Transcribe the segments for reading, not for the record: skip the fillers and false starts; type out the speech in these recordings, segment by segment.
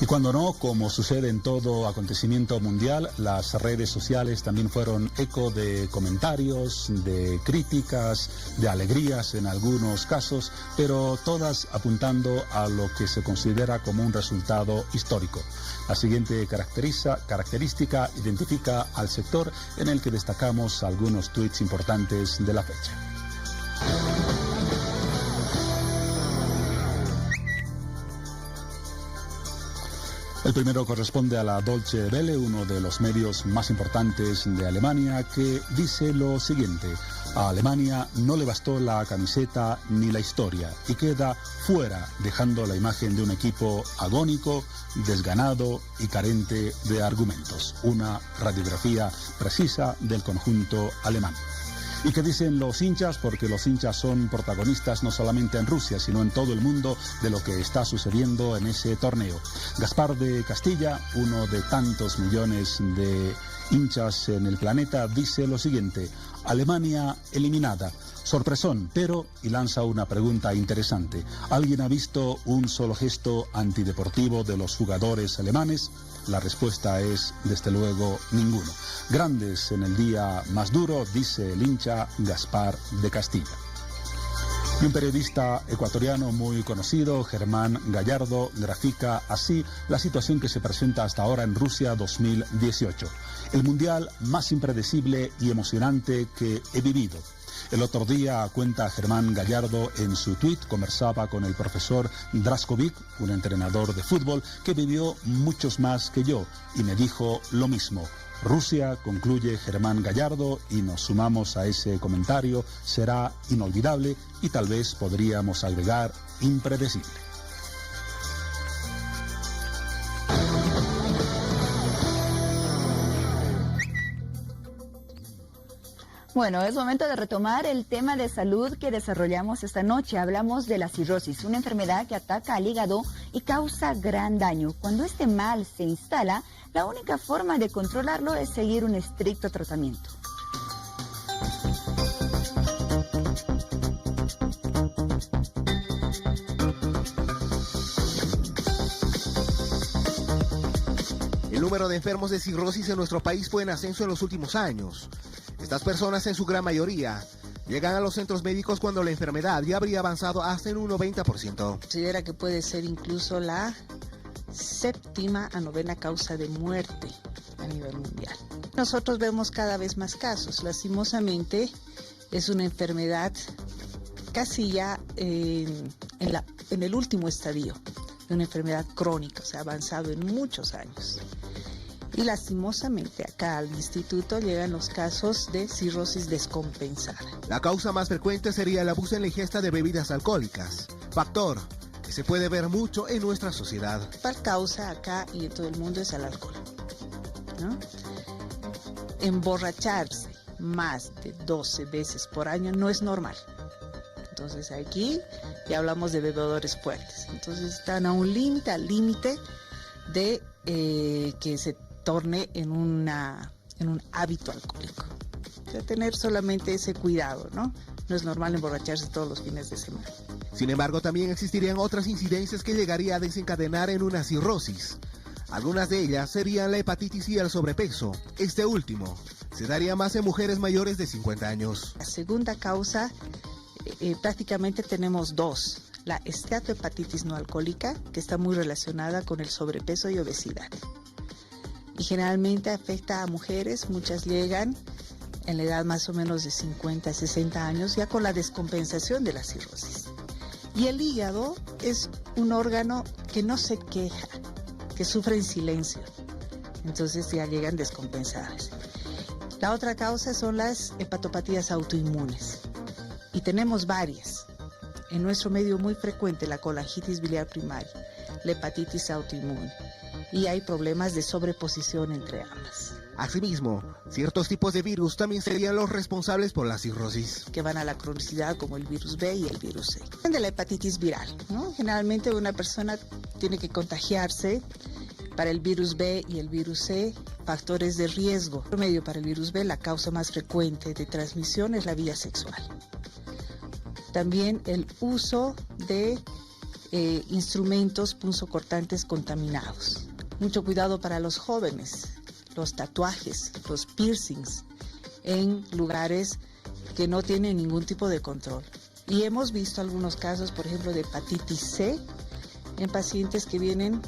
Y cuando no, como sucede en todo acontecimiento mundial, las redes sociales también fueron eco de comentarios, de críticas, de alegrías en algunos casos, pero todas apuntando a lo que se considera como un resultado histórico. La siguiente característica identifica al sector en el que destacamos algunos tuits importantes de la fecha. El primero corresponde a la Deutsche Welle, uno de los medios más importantes de Alemania, que dice lo siguiente: a Alemania no le bastó la camiseta ni la historia y queda fuera, dejando la imagen de un equipo agónico, desganado y carente de argumentos. Una radiografía precisa del conjunto alemán. ¿Y qué dicen los hinchas? Porque los hinchas son protagonistas no solamente en Rusia, sino en todo el mundo de lo que está sucediendo en ese torneo. Gaspar de Castilla, uno de tantos millones de hinchas en el planeta, dice lo siguiente: Alemania eliminada. Sorpresón, pero, y lanza una pregunta interesante: ¿alguien ha visto un solo gesto antideportivo de los jugadores alemanes? La respuesta es, desde luego, ninguno. Grandes en el día más duro, dice el hincha Gaspar de Castilla. Y un periodista ecuatoriano muy conocido, Germán Gallardo, grafica así la situación que se presenta hasta ahora en Rusia 2018. El mundial más impredecible y emocionante que he vivido. El otro día, cuenta Germán Gallardo en su tuit, conversaba con el profesor Draskovic, un entrenador de fútbol que vivió muchos más que yo, y me dijo lo mismo. Rusia, concluye Germán Gallardo, y nos sumamos a ese comentario, será inolvidable y tal vez podríamos agregar impredecible. Bueno, es momento de retomar el tema de salud que desarrollamos esta noche. Hablamos de la cirrosis, una enfermedad que ataca al hígado y causa gran daño. Cuando este mal se instala, la única forma de controlarlo es seguir un estricto tratamiento. El número de enfermos de cirrosis en nuestro país fue en ascenso en los últimos años. Estas personas, en su gran mayoría, llegan a los centros médicos cuando la enfermedad ya habría avanzado hasta en un 90%. Considera que puede ser incluso la 7ª a 9ª causa de muerte a nivel mundial. Nosotros vemos cada vez más casos. Lastimosamente, es una enfermedad casi ya en el último estadio de una enfermedad crónica, o sea, avanzado en muchos años. Y lastimosamente acá al instituto llegan los casos de cirrosis descompensada. La causa más frecuente sería el abuso en la ingesta de bebidas alcohólicas, factor que se puede ver mucho en nuestra sociedad. La principal causa acá y en todo el mundo es el alcohol, ¿no? Emborracharse más de 12 veces por año no es normal. Entonces aquí ya hablamos de bebedores fuertes. Entonces están a un límite, al límite de que se torne en un hábito alcohólico. O sea, tener solamente ese cuidado, ¿no? No es normal emborracharse todos los fines de semana. Sin embargo, también existirían otras incidencias que llegaría a desencadenar en una cirrosis. Algunas de ellas serían la hepatitis y el sobrepeso. Este último se daría más en mujeres mayores de 50 años. La segunda causa, prácticamente tenemos dos. La esteatohepatitis no alcohólica, que está muy relacionada con el sobrepeso y obesidad. Y generalmente afecta a mujeres, muchas llegan en la edad más o menos de 50 a 60 años, ya con la descompensación de la cirrosis. Y el hígado es un órgano que no se queja, que sufre en silencio. Entonces ya llegan descompensadas. La otra causa son las hepatopatías autoinmunes. Y tenemos varias. En nuestro medio muy frecuente la colangitis biliar primaria, la hepatitis autoinmune. Y hay problemas de sobreposición entre ambas. Asimismo, ciertos tipos de virus también serían los responsables por la cirrosis. Que van a la cronicidad, como el virus B y el virus C. De la hepatitis viral, ¿no? Generalmente una persona tiene que contagiarse para el virus B y el virus C, factores de riesgo. Por medio para el virus B, la causa más frecuente de transmisión es la vía sexual. También el uso de instrumentos punzocortantes contaminados. Mucho cuidado para los jóvenes, los tatuajes, los piercings en lugares que no tienen ningún tipo de control. Y hemos visto algunos casos, por ejemplo, de hepatitis C en pacientes que vienen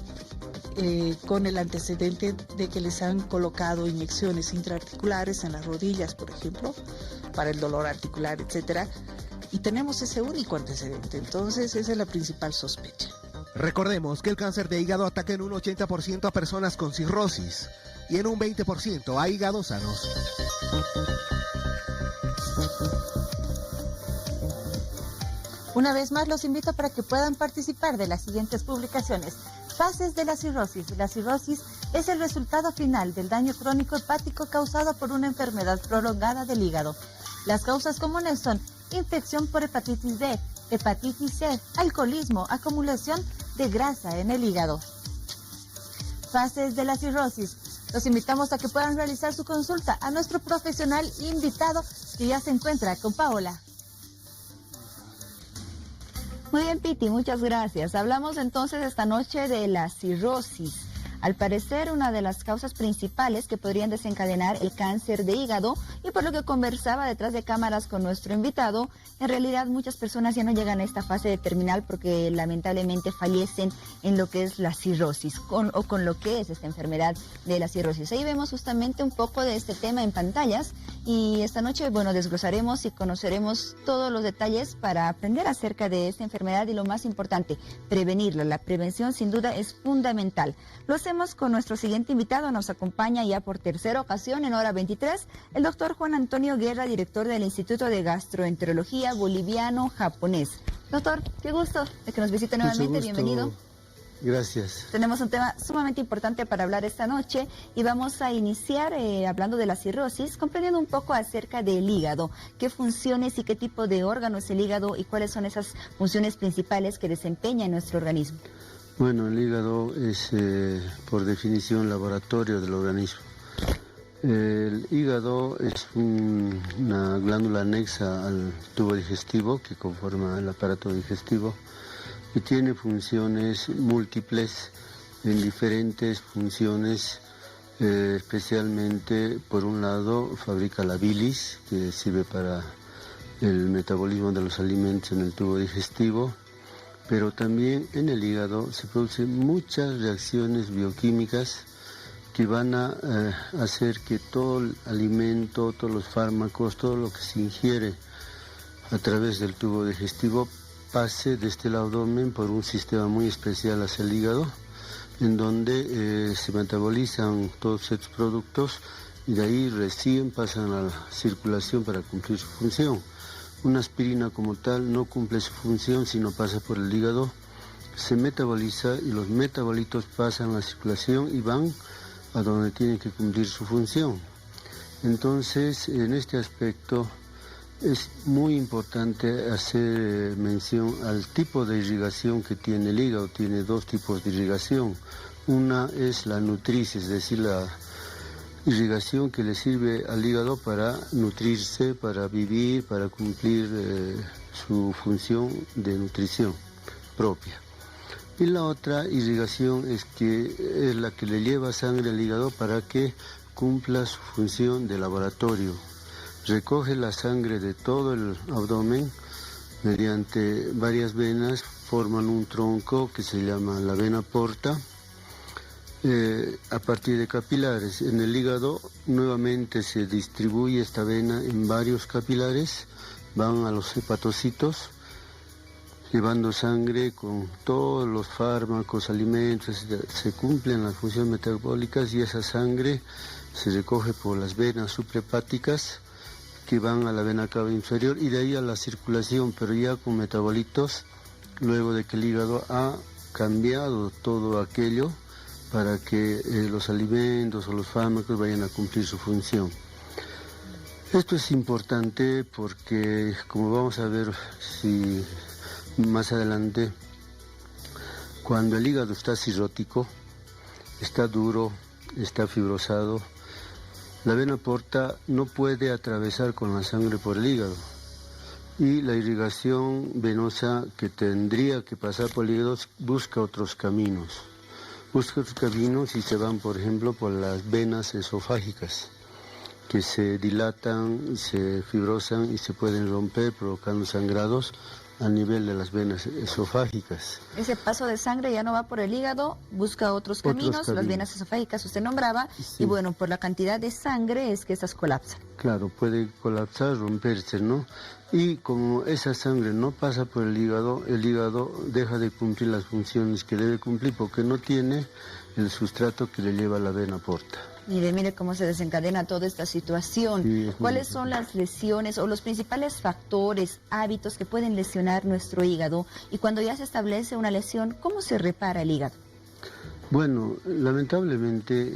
con el antecedente de que les han colocado inyecciones intraarticulares en las rodillas, por ejemplo, para el dolor articular, etcétera. Y tenemos ese único antecedente, entonces esa es la principal sospecha. Recordemos que el cáncer de hígado ataca en un 80% a personas con cirrosis y en un 20% a hígados sanos. Una vez más los invito para que puedan participar de las siguientes publicaciones. Fases de la cirrosis. La cirrosis es el resultado final del daño crónico hepático causado por una enfermedad prolongada del hígado. Las causas comunes son infección por hepatitis B, hepatitis C, alcoholismo, acumulación de grasa en el hígado. Fases de la cirrosis. Los invitamos a que puedan realizar su consulta a nuestro profesional invitado que ya se encuentra con Paola. Muy bien, Piti, muchas gracias. Hablamos entonces esta noche de la cirrosis. Al parecer, una de las causas principales que podrían desencadenar el cáncer de hígado, y por lo que conversaba detrás de cámaras con nuestro invitado, en realidad muchas personas ya no llegan a esta fase terminal porque lamentablemente fallecen en lo que es la cirrosis, con lo que es esta enfermedad de la cirrosis. Ahí vemos justamente un poco de este tema en pantallas y esta noche, bueno, desglosaremos y conoceremos todos los detalles para aprender acerca de esta enfermedad y lo más importante, prevenirla. La prevención sin duda es fundamental. Lo hacemos con nuestro siguiente invitado. Nos acompaña ya por tercera ocasión en hora 23 el doctor Juan Antonio Guerra, director del Instituto de Gastroenterología Boliviano-Japonés. Doctor, qué gusto de que nos visite nuevamente. Bienvenido. Gracias. Tenemos un tema sumamente importante para hablar esta noche y vamos a iniciar hablando de la cirrosis, comprendiendo un poco acerca del hígado, qué funciones y qué tipo de órgano es el hígado y cuáles son esas funciones principales que desempeña en nuestro organismo. Bueno, el hígado es, por definición, laboratorio del organismo. El hígado es una glándula anexa al tubo digestivo que conforma el aparato digestivo y tiene funciones múltiples en diferentes funciones, especialmente, por un lado, fabrica la bilis, que sirve para el metabolismo de los alimentos en el tubo digestivo, pero también en el hígado se producen muchas reacciones bioquímicas que van a hacer que todo el alimento, todos los fármacos, todo lo que se ingiere a través del tubo digestivo pase desde el abdomen por un sistema muy especial hacia el hígado, en donde se metabolizan todos estos productos y de ahí recién pasan a la circulación para cumplir su función. Una aspirina como tal no cumple su función si no pasa por el hígado, se metaboliza y los metabolitos pasan a la circulación y van a donde tienen que cumplir su función. Entonces, en este aspecto es muy importante hacer mención al tipo de irrigación que tiene el hígado. Tiene dos tipos de irrigación. Una es la nutricia, es decir, la irrigación que le sirve al hígado para nutrirse, para vivir, para cumplir su función de nutrición propia. Y la otra irrigación es la que le lleva sangre al hígado para que cumpla su función de laboratorio. Recoge la sangre de todo el abdomen mediante varias venas, forman un tronco que se llama la vena porta, a partir de capilares. En el hígado nuevamente se distribuye esta vena en varios capilares, van a los hepatocitos, llevando sangre con todos los fármacos, alimentos, se cumplen las funciones metabólicas y esa sangre se recoge por las venas suprahepáticas que van a la vena cava inferior y de ahí a la circulación, pero ya con metabolitos, luego de que el hígado ha cambiado todo aquello para que los alimentos o los fármacos vayan a cumplir su función. Esto es importante porque, como vamos a ver más adelante, cuando el hígado está cirrótico, está duro, está fibrosado, la vena porta no puede atravesar con la sangre por el hígado. y la irrigación venosa que tendría que pasar por el hígado busca otros caminos. Busca otros caminos y se van, por ejemplo, por las venas esofágicas, que se dilatan, se fibrosan y se pueden romper, provocando sangrados a nivel de las venas esofágicas. Ese paso de sangre ya no va por el hígado, busca otros caminos. Las venas esofágicas usted nombraba, sí. Y bueno, por la cantidad de sangre es que estas colapsan. Claro, puede colapsar, romperse, ¿no? Y como esa sangre no pasa por el hígado deja de cumplir las funciones que debe cumplir porque no tiene el sustrato que le lleva la vena porta. Mire cómo se desencadena toda esta situación. Sí, ¿cuáles son las lesiones o los principales factores, hábitos que pueden lesionar nuestro hígado? Y cuando ya se establece una lesión, ¿cómo se repara el hígado? Bueno, lamentablemente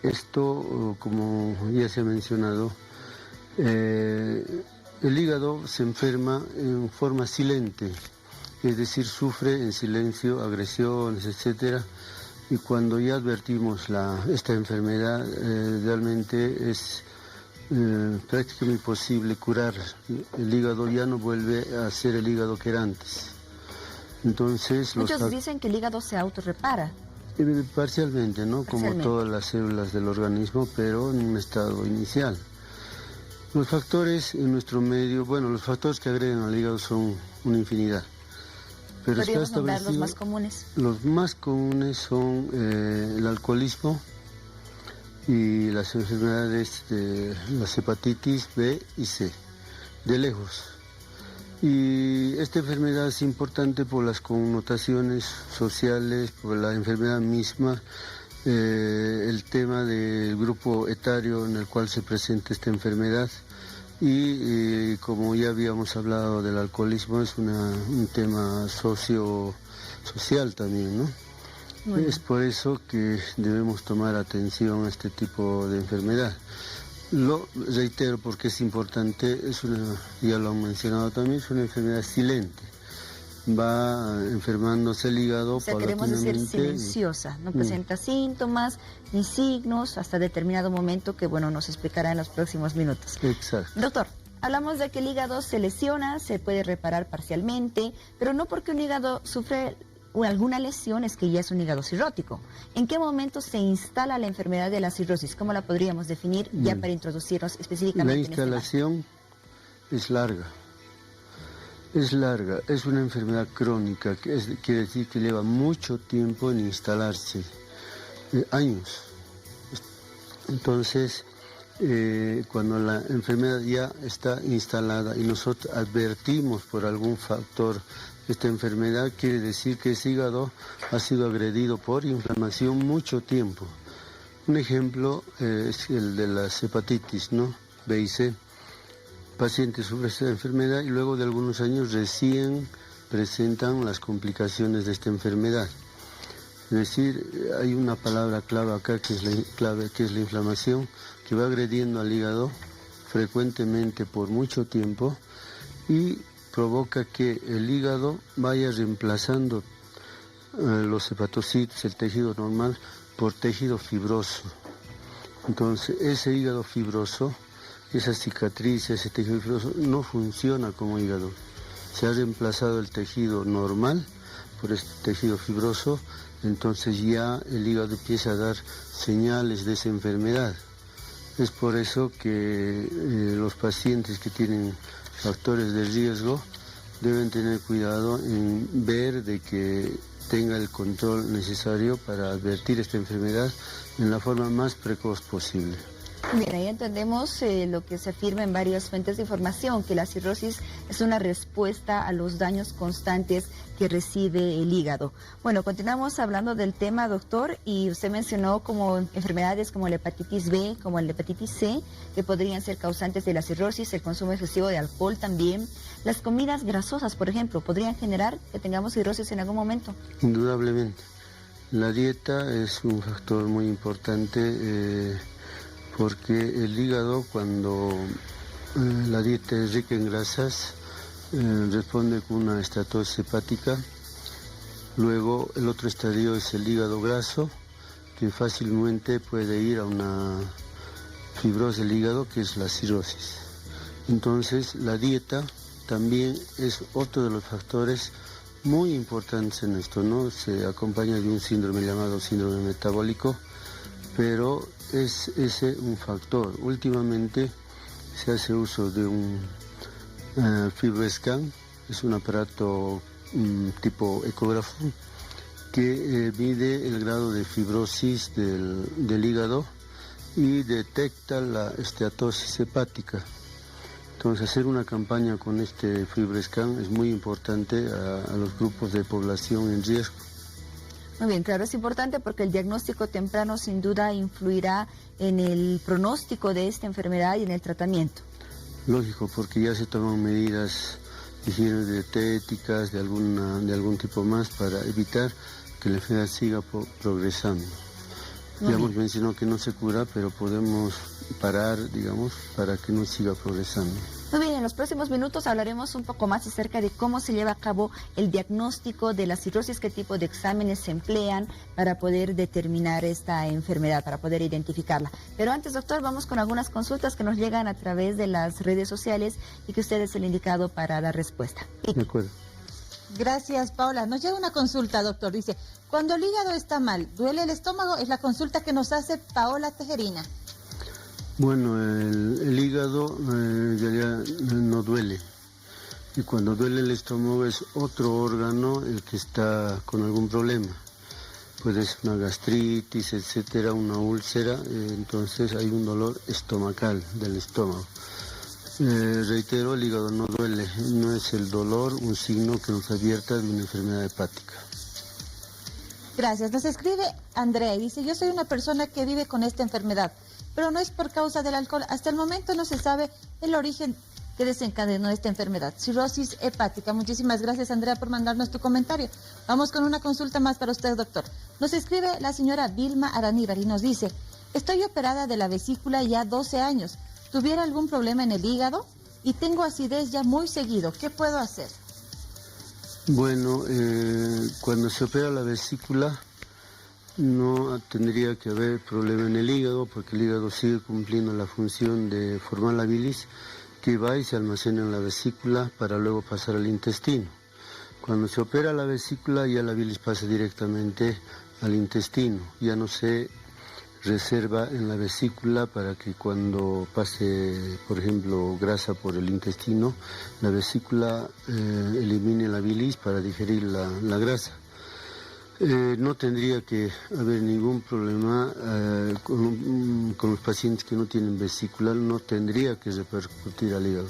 esto, como ya se ha mencionado, el hígado se enferma en forma silente, es decir, sufre en silencio agresiones, etcétera. Y cuando ya advertimos esta enfermedad, realmente es prácticamente imposible curar. El hígado ya no vuelve a ser el hígado que era antes. Entonces, muchos dicen que el hígado se autorrepara. Parcialmente, ¿no? Como todas las células del organismo, pero en un estado inicial. Los factores en nuestro medio, bueno, los factores que agregan al hígado son una infinidad. Pero ¿podríamos nombrar los más comunes? Los más comunes son el alcoholismo y las enfermedades de las hepatitis B y C, de lejos. Y esta enfermedad es importante por las connotaciones sociales, por la enfermedad misma, el tema del grupo etario en el cual se presenta esta enfermedad. Y como ya habíamos hablado del alcoholismo, es un tema social también, ¿no? Bueno. Es por eso que debemos tomar atención a este tipo de enfermedad. Lo reitero porque es importante, ya lo han mencionado también, es una enfermedad silente. Va enfermándose el hígado. O sea, queremos decir silenciosa, no presenta síntomas ni signos hasta determinado momento que, bueno, nos explicará en los próximos minutos. Exacto. Doctor, hablamos de que el hígado se lesiona, se puede reparar parcialmente, pero no porque un hígado sufre alguna lesión es que ya es un hígado cirrótico. ¿En qué momento se instala la enfermedad de la cirrosis? ¿Cómo la podríamos definir ya para introducirnos específicamente? La instalación es larga. Es larga, es una enfermedad crónica, quiere decir que lleva mucho tiempo en instalarse, años. Entonces, cuando la enfermedad ya está instalada y nosotros advertimos por algún factor esta enfermedad, quiere decir que ese hígado ha sido agredido por inflamación mucho tiempo. Un ejemplo es el de las hepatitis, ¿no? B y C. Pacientes sufren esta enfermedad y luego de algunos años recién presentan las complicaciones de esta enfermedad. Es decir, hay una palabra clave acá que es la inflamación, que va agrediendo al hígado frecuentemente por mucho tiempo y provoca que el hígado vaya reemplazando los hepatocitos, el tejido normal, por tejido fibroso. Entonces, ese hígado fibroso, esa cicatriz, ese tejido fibroso, no funciona como hígado. Se ha reemplazado el tejido normal por este tejido fibroso, entonces ya el hígado empieza a dar señales de esa enfermedad. Es por eso que los pacientes que tienen factores de riesgo deben tener cuidado en ver de que tenga el control necesario para advertir esta enfermedad en la forma más precoz posible. Bien, ahí entendemos lo que se afirma en varias fuentes de información, que la cirrosis es una respuesta a los daños constantes que recibe el hígado. Bueno, continuamos hablando del tema, doctor, y usted mencionó como enfermedades como la hepatitis B, como la hepatitis C, que podrían ser causantes de la cirrosis, el consumo excesivo de alcohol también. Las comidas grasosas, por ejemplo, ¿podrían generar que tengamos cirrosis en algún momento? Indudablemente. La dieta es un factor muy importante porque el hígado, cuando la dieta es rica en grasas, responde con una estatosis hepática. Luego el otro estadio es el hígado graso, que fácilmente puede ir a una fibrosis del hígado, que es la cirrosis. Entonces, la dieta también es otro de los factores muy importantes en esto, ¿no? Se acompaña de un síndrome llamado síndrome metabólico, pero es ese un factor. Últimamente se hace uso de un FibroScan, es un aparato tipo ecógrafo que mide el grado de fibrosis del hígado y detecta la esteatosis hepática. Entonces, hacer una campaña con este FibroScan es muy importante a los grupos de población en riesgo. Muy bien, claro, es importante porque el diagnóstico temprano sin duda influirá en el pronóstico de esta enfermedad y en el tratamiento. Lógico, porque ya se toman medidas de higiene dietéticas, de algún tipo más, para evitar que la enfermedad siga progresando. Ya hemos mencionado que no se cura, pero podemos parar, digamos, para que no siga progresando. Muy bien, en los próximos minutos hablaremos un poco más acerca de cómo se lleva a cabo el diagnóstico de la cirrosis, qué tipo de exámenes se emplean para poder determinar esta enfermedad, para poder identificarla. Pero antes, doctor, vamos con algunas consultas que nos llegan a través de las redes sociales y que usted es el indicado para dar respuesta. De acuerdo. Gracias, Paola. Nos llega una consulta, doctor. Dice, cuando el hígado está mal, ¿duele el estómago? Es la consulta que nos hace Paola Tejerina. Bueno, el hígado en realidad no duele. Y cuando duele el estómago es otro órgano el que está con algún problema. Puede ser una gastritis, etcétera, una úlcera, entonces hay un dolor estomacal del estómago. Reitero, el hígado no duele, no es el dolor un signo que nos advierta de una enfermedad hepática. Gracias. Nos escribe Andrea y dice, yo soy una persona que vive con esta enfermedad, pero no es por causa del alcohol. Hasta el momento no se sabe el origen que desencadenó esta enfermedad, cirrosis hepática. Muchísimas gracias, Andrea, por mandarnos tu comentario. Vamos con una consulta más para usted, doctor. Nos escribe la señora Vilma Araníbar y nos dice, estoy operada de la vesícula ya 12 años. ¿Tuviera algún problema en el hígado? Y tengo acidez ya muy seguido. ¿Qué puedo hacer? Bueno, cuando se opera la vesícula no tendría que haber problema en el hígado, porque el hígado sigue cumpliendo la función de formar la bilis que va y se almacena en la vesícula para luego pasar al intestino. Cuando se opera la vesícula ya la bilis pasa directamente al intestino, ya no se reserva en la vesícula para que cuando pase, por ejemplo, grasa por el intestino, la vesícula elimine la bilis para digerir la grasa. No tendría que haber ningún problema con los pacientes que no tienen vesícula, no tendría que repercutir al hígado.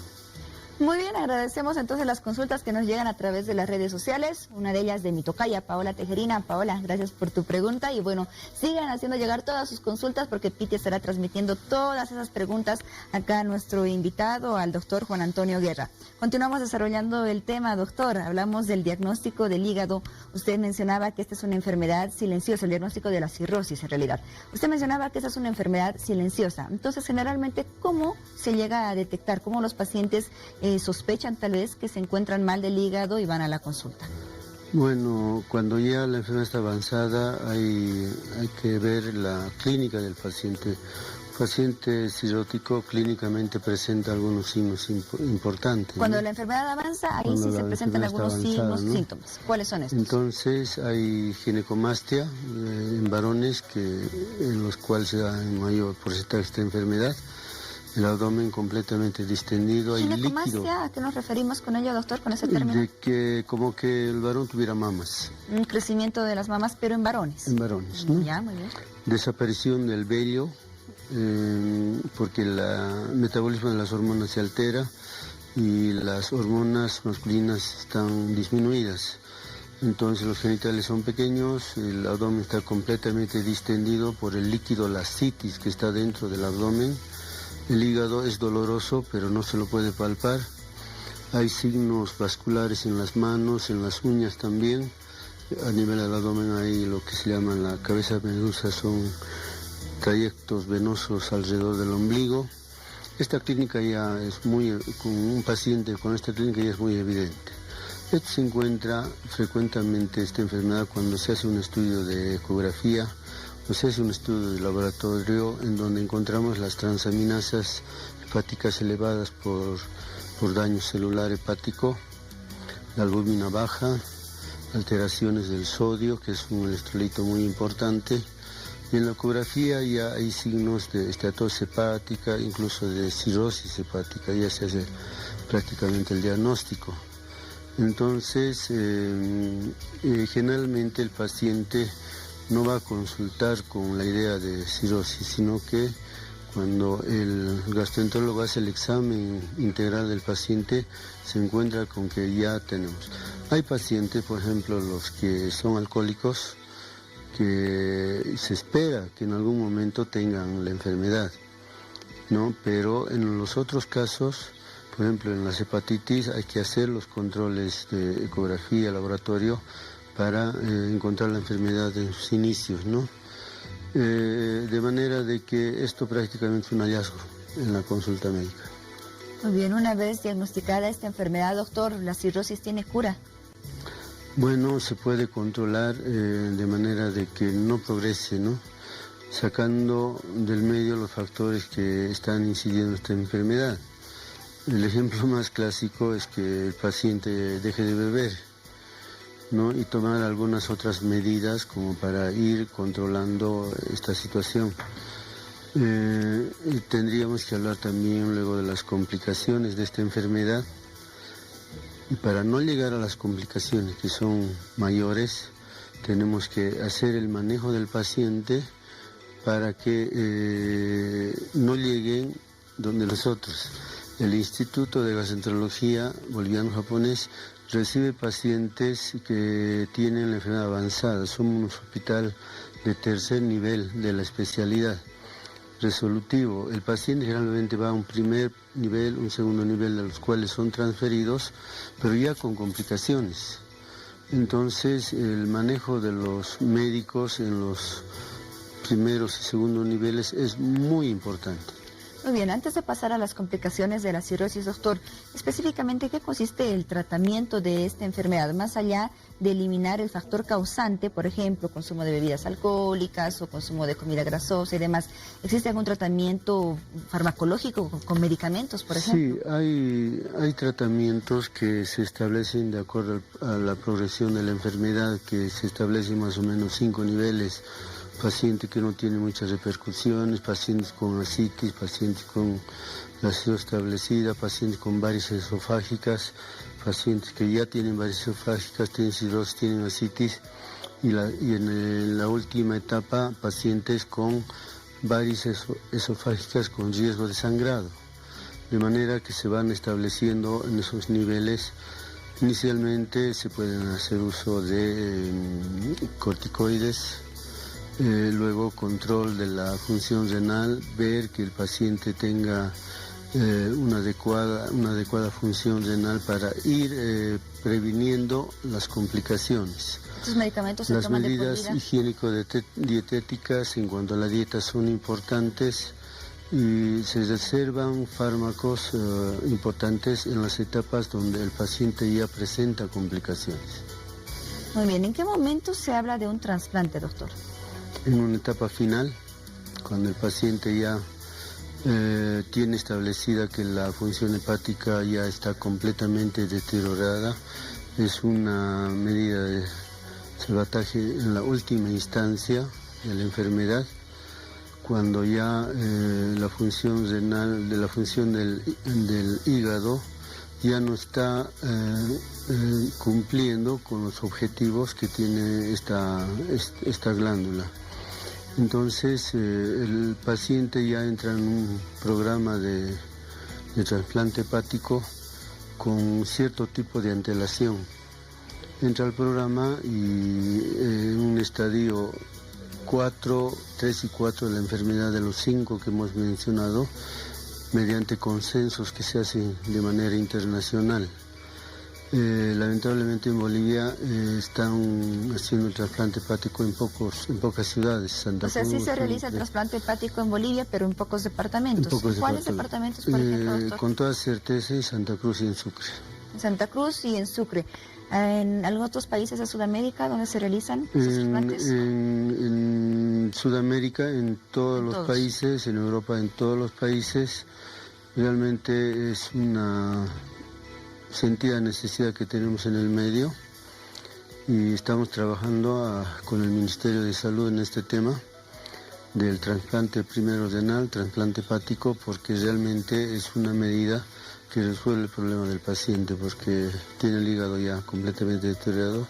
Muy bien, agradecemos entonces las consultas que nos llegan a través de las redes sociales, una de ellas de mi tocaya, Paola Tejerina. Paola, gracias por tu pregunta y bueno, sigan haciendo llegar todas sus consultas porque Piti estará transmitiendo todas esas preguntas acá a nuestro invitado, al doctor Juan Antonio Guerra. Continuamos desarrollando el tema, doctor, hablamos del diagnóstico del hígado. Usted mencionaba que esta es una enfermedad silenciosa, el diagnóstico de la cirrosis en realidad. Usted mencionaba que esta es una enfermedad silenciosa, entonces generalmente, ¿cómo se llega a detectar? ¿Cómo los pacientes sospechan tal vez que se encuentran mal del hígado y van a la consulta? Bueno, cuando ya la enfermedad está avanzada hay que ver la clínica del paciente. El paciente cirrótico clínicamente presenta algunos signos importantes. Cuando ¿no? la enfermedad avanza, ahí sí se presentan algunos signos, ¿no? Síntomas. ¿Cuáles son estos? Entonces hay ginecomastia en varones en los cuales se da en mayor porcentaje esta enfermedad. El abdomen completamente distendido, hay líquido. ¿Ginecomastia? ¿A qué nos referimos con ello, doctor, con ese término? De que como que el varón tuviera mamas. Un crecimiento de las mamas, pero en varones. En varones, ¿no? Ya, muy bien. Desaparición del vello, porque el metabolismo de las hormonas se altera y las hormonas masculinas están disminuidas. Entonces los genitales son pequeños, el abdomen está completamente distendido por el líquido, la citis que está dentro del abdomen. El hígado es doloroso, pero no se lo puede palpar. Hay signos vasculares en las manos, en las uñas también. A nivel del abdomen hay lo que se llama la cabeza venosa, son trayectos venosos alrededor del ombligo. Esta clínica ya es con un paciente con esta clínica ya es muy evidente. Esto se encuentra frecuentemente, esta enfermedad, cuando se hace un estudio de ecografía, o se hace un estudio de laboratorio en donde encontramos las transaminasas hepáticas elevadas por daño celular hepático, la albúmina baja, alteraciones del sodio, que es un electrolito muy importante. Y en la ecografía ya hay signos de esteatosis hepática, incluso de cirrosis hepática, ya se hace prácticamente el diagnóstico. Entonces, generalmente el paciente no va a consultar con la idea de cirrosis, sino que cuando el gastroenterólogo hace el examen integral del paciente, se encuentra con que ya tenemos. Hay pacientes, por ejemplo, los que son alcohólicos, que se espera que en algún momento tengan la enfermedad, ¿no? Pero en los otros casos, por ejemplo, en las hepatitis hay que hacer los controles de ecografía, laboratorio, para encontrar la enfermedad en sus inicios, ¿no? De manera de que esto prácticamente es un hallazgo en la consulta médica. Muy bien, una vez diagnosticada esta enfermedad, doctor, ¿la cirrosis tiene cura? Bueno, se puede controlar de manera de que no progrese, ¿no? Sacando del medio los factores que están incidiendo en esta enfermedad. El ejemplo más clásico es que el paciente deje de beber, ¿no? Y tomar algunas otras medidas como para ir controlando esta situación. Y tendríamos que hablar también luego de las complicaciones de esta enfermedad. Y para no llegar a las complicaciones que son mayores, tenemos que hacer el manejo del paciente para que no lleguen donde nosotros. El Instituto de Gastroenterología Boliviano-Japonés recibe pacientes que tienen la enfermedad avanzada. Somos un hospital de tercer nivel de la especialidad. Resolutivo. El paciente generalmente va a un primer nivel, un segundo nivel, de los cuales son transferidos, pero ya con complicaciones. Entonces, el manejo de los médicos en los primeros y segundos niveles es muy importante. Muy bien, antes de pasar a las complicaciones de la cirrosis, doctor, específicamente, ¿qué consiste el tratamiento de esta enfermedad? Más allá de eliminar el factor causante, por ejemplo, consumo de bebidas alcohólicas o consumo de comida grasosa y demás, ¿existe algún tratamiento farmacológico con medicamentos, por ejemplo? Sí, hay tratamientos que se establecen de acuerdo a la progresión de la enfermedad, que se establecen más o menos 5 niveles. Paciente que no tiene muchas repercusiones, pacientes con ascitis, pacientes con la acidosis establecida, pacientes con varices esofágicas, pacientes que ya tienen varices esofágicas, tienen cirrosis, tienen ascitis, y en la última etapa, pacientes con varices esofágicas con riesgo de sangrado. De manera que se van estableciendo en esos niveles. Inicialmente se pueden hacer uso de corticoides, luego control de la función renal, ver que el paciente tenga una adecuada función renal para ir previniendo las complicaciones. ¿Estos medicamentos se toman de por vida? Las medidas higiénico-dietéticas en cuanto a la dieta son importantes y se reservan fármacos importantes en las etapas donde el paciente ya presenta complicaciones. Muy bien, ¿en qué momento se habla de un trasplante, doctor? En una etapa final, cuando el paciente ya tiene establecida que la función hepática ya está completamente deteriorada, es una medida de salvataje en la última instancia de la enfermedad, cuando ya la función renal, de la función del hígado, ya no está cumpliendo con los objetivos que tiene esta glándula. Entonces el paciente ya entra en un programa de trasplante hepático con cierto tipo de antelación. Entra al programa y en un estadio 3 y 4 de la enfermedad, de los 5 que hemos mencionado, mediante consensos que se hacen de manera internacional. Lamentablemente en Bolivia están haciendo el trasplante hepático en pocas ciudades. Santa Cruz, sí se realiza el trasplante hepático en Bolivia, pero en pocos departamentos. ¿Cuáles departamentos, por ejemplo, doctor? Con toda certeza en Santa Cruz y en Sucre. En Santa Cruz y en Sucre. ¿En algunos otros países de Sudamérica donde se realizan esos trasplantes? En Sudamérica, en todos los países, en Europa, en todos los países. Realmente es una sentida necesidad que tenemos en el medio y estamos trabajando con el Ministerio de Salud en este tema del trasplante primero renal, trasplante hepático, porque realmente es una medida que resuelve el problema del paciente, porque tiene el hígado ya completamente deteriorado.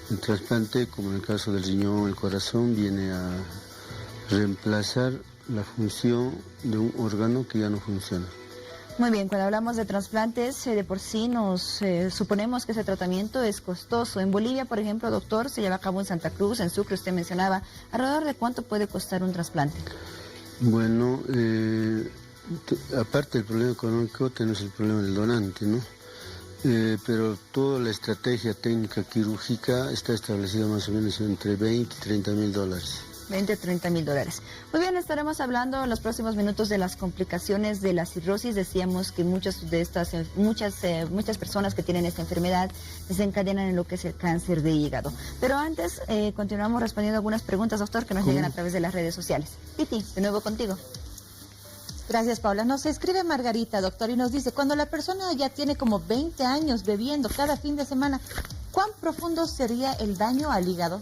El trasplante, como en el caso del riñón, el corazón, viene a reemplazar la función de un órgano que ya no funciona. Muy bien, cuando hablamos de trasplantes, de por sí nos suponemos que ese tratamiento es costoso. En Bolivia, por ejemplo, doctor, se lleva a cabo en Santa Cruz, en Sucre, usted mencionaba, ¿alrededor de cuánto puede costar un trasplante? Bueno, aparte del problema económico, tenemos el problema del donante, ¿no? Pero toda la estrategia técnica quirúrgica está establecida más o menos entre 20 y 30 mil dólares. 20 a 30 mil dólares. Muy bien, estaremos hablando en los próximos minutos de las complicaciones de la cirrosis. Decíamos que muchas personas que tienen esta enfermedad desencadenan en lo que es el cáncer de hígado. Pero antes, continuamos respondiendo algunas preguntas, doctor, que nos llegan a través de las redes sociales. Titi, de nuevo contigo. Gracias, Paula. Nos escribe Margarita, doctor, y nos dice, cuando la persona ya tiene como 20 años bebiendo cada fin de semana, ¿cuán profundo sería el daño al hígado?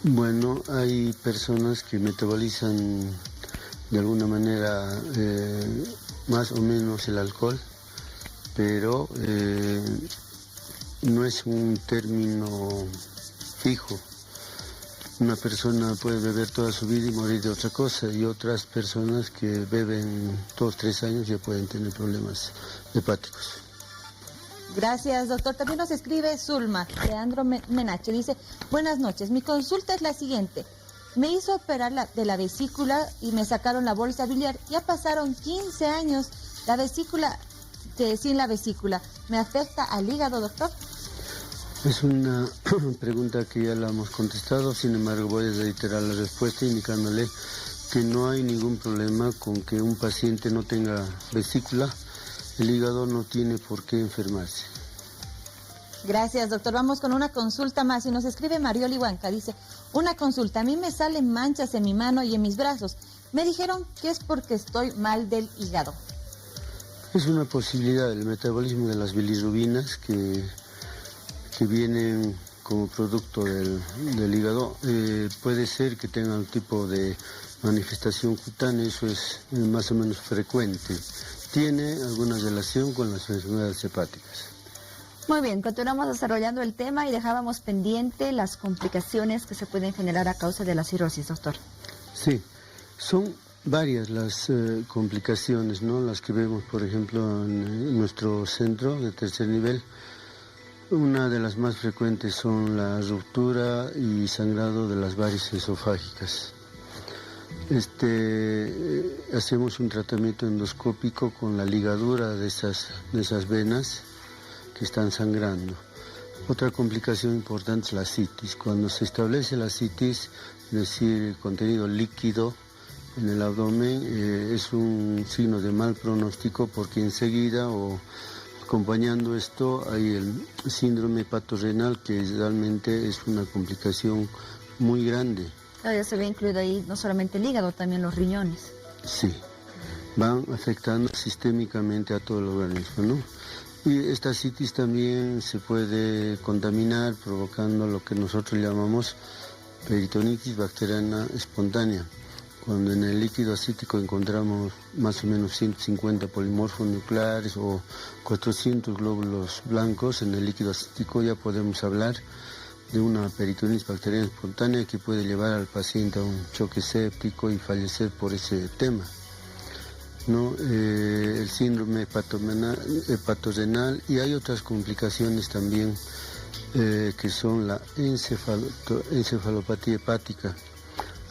Bueno, hay personas que metabolizan de alguna manera más o menos el alcohol, pero no es un término fijo. Una persona puede beber toda su vida y morir de otra cosa, y otras personas que beben 2, 3 años ya pueden tener problemas hepáticos. Gracias, doctor. También nos escribe Zulma, Leandro Menache. Dice, buenas noches, mi consulta es la siguiente. Me hizo operar de la vesícula y me sacaron la bolsa biliar. Ya pasaron 15 años la vesícula, sin la vesícula. ¿Me afecta al hígado, doctor? Es una pregunta que ya la hemos contestado, sin embargo voy a reiterar la respuesta indicándole que no hay ningún problema con que un paciente no tenga vesícula. El hígado no tiene por qué enfermarse. Gracias, doctor. Vamos con una consulta más y nos escribe Marioli Huanca. Dice, una consulta, a mí me salen manchas en mi mano y en mis brazos. Me dijeron que es porque estoy mal del hígado. Es una posibilidad del metabolismo de las bilirrubinas que vienen como producto del hígado. Puede ser que tenga un tipo de manifestación cutánea, eso es más o menos frecuente. Tiene alguna relación con las enfermedades hepáticas. Muy bien, continuamos desarrollando el tema y dejábamos pendiente las complicaciones que se pueden generar a causa de la cirrosis, doctor. Sí, son varias las complicaciones, ¿no? Las que vemos, por ejemplo, en nuestro centro de tercer nivel. Una de las más frecuentes son la ruptura y sangrado de las varices esofágicas. Hacemos un tratamiento endoscópico con la ligadura de esas venas que están sangrando. Otra complicación importante es la citis. Cuando se establece la citis, es decir, el contenido líquido en el abdomen, es un signo de mal pronóstico, porque enseguida acompañando esto hay el síndrome hepatorrenal, que realmente es una complicación muy grande. Ya se ve incluido ahí no solamente el hígado, también los riñones. Sí, van afectando sistémicamente a todo el organismo, ¿no? Y esta citis también se puede contaminar, provocando lo que nosotros llamamos peritonitis bacteriana espontánea. Cuando en el líquido acítico encontramos más o menos 150 polimorfos nucleares o 400 glóbulos blancos en el líquido acítico, ya podemos hablar de una peritonitis bacteriana espontánea que puede llevar al paciente a un choque séptico y fallecer por ese tema, ¿no? El síndrome hepatorrenal, y hay otras complicaciones también que son la encefalopatía hepática,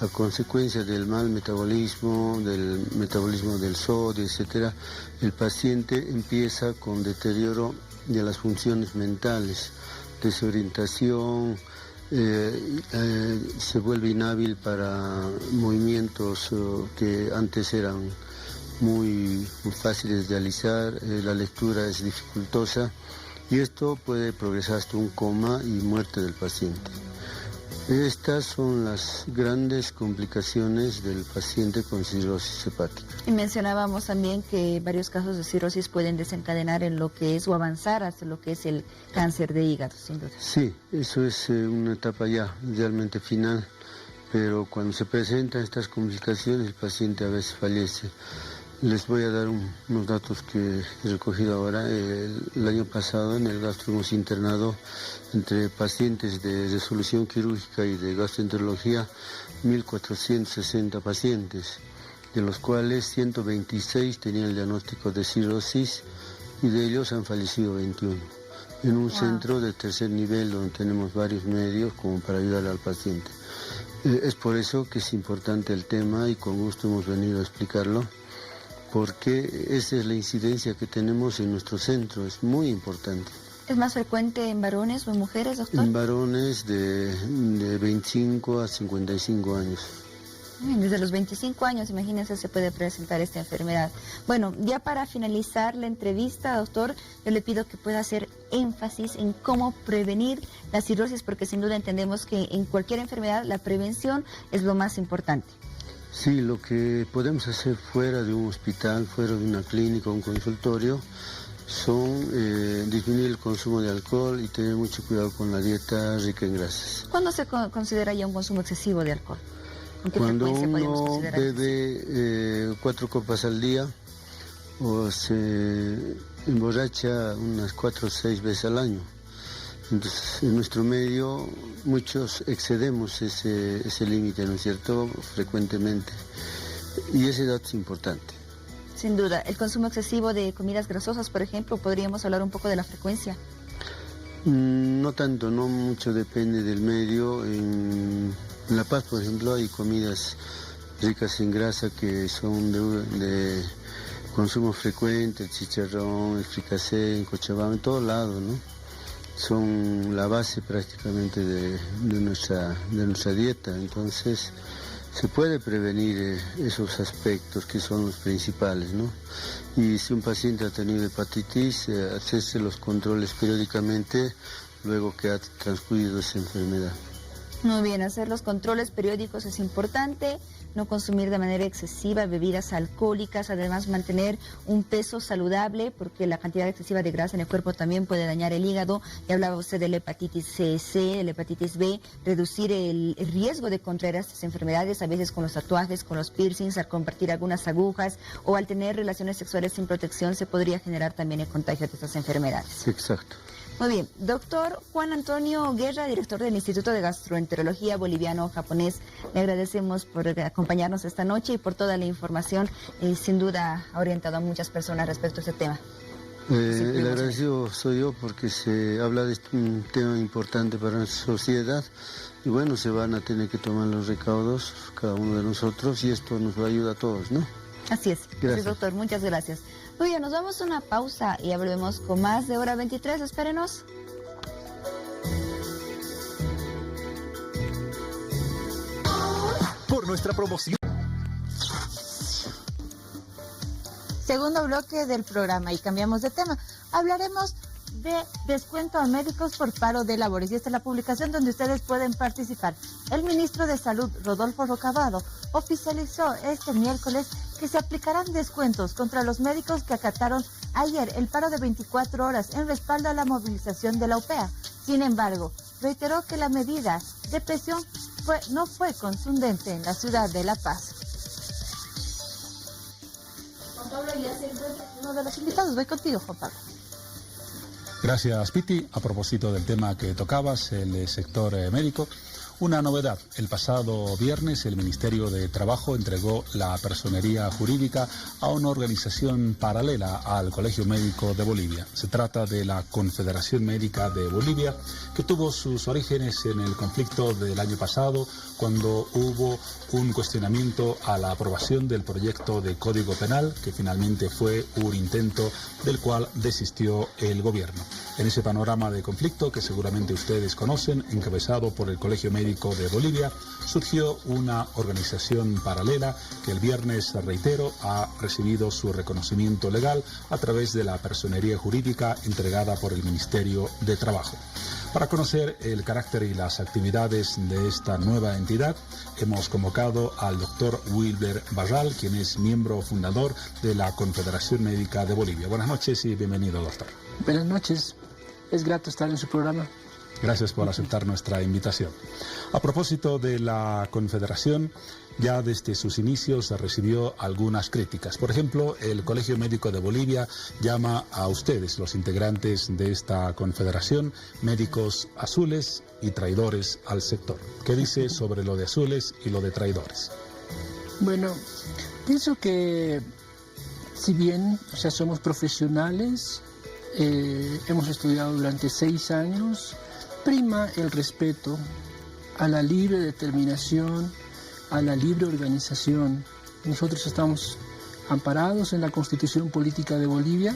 a consecuencia del mal metabolismo, del sodio, etcétera. El paciente empieza con deterioro de las funciones mentales, desorientación, se vuelve inhábil para movimientos que antes eran muy fáciles de realizar, la lectura es dificultosa, y esto puede progresar hasta un coma y muerte del paciente. Estas son las grandes complicaciones del paciente con cirrosis hepática. Y mencionábamos también que varios casos de cirrosis pueden desencadenar en lo que es o avanzar hasta lo que es el cáncer de hígado, sin duda. Sí, eso es una etapa ya idealmente final, pero cuando se presentan estas complicaciones el paciente a veces fallece. Les voy a dar unos datos que he recogido ahora. El año pasado en el gastro hemos internado entre pacientes de resolución quirúrgica y de gastroenterología 1.460 pacientes, de los cuales 126 tenían el diagnóstico de cirrosis y de ellos han fallecido 21. En un centro de tercer nivel donde tenemos varios medios como para ayudar al paciente. Es por eso que es importante el tema y con gusto hemos venido a explicarlo, porque esa es la incidencia que tenemos en nuestro centro, es muy importante. ¿Es más frecuente en varones o en mujeres, doctor? En varones de 25 a 55 años. Desde los 25 años, imagínense, se puede presentar esta enfermedad. Bueno, ya para finalizar la entrevista, doctor, yo le pido que pueda hacer énfasis en cómo prevenir la cirrosis, porque sin duda entendemos que en cualquier enfermedad la prevención es lo más importante. Sí, lo que podemos hacer fuera de un hospital, fuera de una clínica o un consultorio, son disminuir el consumo de alcohol y tener mucho cuidado con la dieta rica en grasas. ¿Cuándo se considera ya un consumo excesivo de alcohol? ¿Con qué Cuando frecuencia podemos uno considerar bebe 4 copas al día o se emborracha unas 4 o 6 veces al año. Entonces, en nuestro medio muchos excedemos ese límite, ¿no es cierto?, frecuentemente. Y ese dato es importante. Sin duda. El consumo excesivo de comidas grasosas, por ejemplo, podríamos hablar un poco de la frecuencia. No tanto, no mucho, depende del medio. En La Paz, por ejemplo, hay comidas ricas en grasa que son de consumo frecuente, el chicharrón, el fricasé, en Cochabamba, en todos lados, ¿no? Son la base prácticamente de nuestra dieta, entonces se puede prevenir esos aspectos que son los principales, ¿no? Y si un paciente ha tenido hepatitis, hacerse los controles periódicamente luego que ha transcurrido esa enfermedad. Muy bien, hacer los controles periódicos es importante, no consumir de manera excesiva bebidas alcohólicas, además mantener un peso saludable, porque la cantidad excesiva de grasa en el cuerpo también puede dañar el hígado. Ya hablaba usted de la hepatitis C, de la hepatitis B, reducir el riesgo de contraer estas enfermedades, a veces con los tatuajes, con los piercings, al compartir algunas agujas o al tener relaciones sexuales sin protección, se podría generar también el contagio de estas enfermedades. Exacto. Muy bien, doctor Juan Antonio Guerra, director del Instituto de Gastroenterología Boliviano-Japonés, le agradecemos por acompañarnos esta noche y por toda la información, sin duda ha orientado a muchas personas respecto a este tema. El agradecido soy yo porque se habla de un tema importante para nuestra sociedad y bueno, se van a tener que tomar los recaudos cada uno de nosotros y esto nos va a ayudar a todos, ¿no? Así es. Gracias. Así es, doctor, muchas gracias. Muy bien, nos vamos a una pausa y ya volvemos con más de Hora 23. Espérenos. Por nuestra promoción. Segundo bloque del programa y cambiamos de tema. Hablaremos de descuento a médicos por paro de labores. Y esta es la publicación donde ustedes pueden participar. El ministro de Salud, Rodolfo Rocavado, oficializó este miércoles que se aplicarán descuentos contra los médicos que acataron ayer el paro de 24 horas en respaldo a la movilización de la UPEA. Sin embargo, reiteró que la medida de presión no fue contundente en la ciudad de La Paz. Juan Pablo ya se encuentra uno de los invitados. Voy contigo, Juan Pablo. Gracias, Piti. A propósito del tema que tocabas, el sector médico, una novedad. El pasado viernes el Ministerio de Trabajo entregó la personería jurídica a una organización paralela al Colegio Médico de Bolivia. Se trata de la Confederación Médica de Bolivia, que tuvo sus orígenes en el conflicto del año pasado, cuando hubo un cuestionamiento a la aprobación del proyecto de Código Penal, que finalmente fue un intento del cual desistió el gobierno. En ese panorama de conflicto, que seguramente ustedes conocen, encabezado por el Colegio Médico de Bolivia, surgió una organización paralela que el viernes, reitero, ha recibido su reconocimiento legal a través de la personería jurídica entregada por el Ministerio de Trabajo. Para conocer el carácter y las actividades de esta nueva entidad, hemos convocado al doctor Wilber Barral, quien es miembro fundador de la Confederación Médica de Bolivia. Buenas noches y bienvenido, doctor. Buenas noches. Es grato estar en su programa. Gracias por aceptar nuestra invitación. A propósito de la Confederación, ya desde sus inicios recibió algunas críticas. Por ejemplo, el Colegio Médico de Bolivia llama a ustedes, los integrantes de esta Confederación, médicos azules y traidores al sector. ¿Qué dice sobre lo de azules y lo de traidores? Bueno, pienso que si bien, somos profesionales, hemos estudiado durante 6 años, prima el respeto a la libre determinación, a la libre organización. Nosotros estamos amparados en la Constitución Política de Bolivia,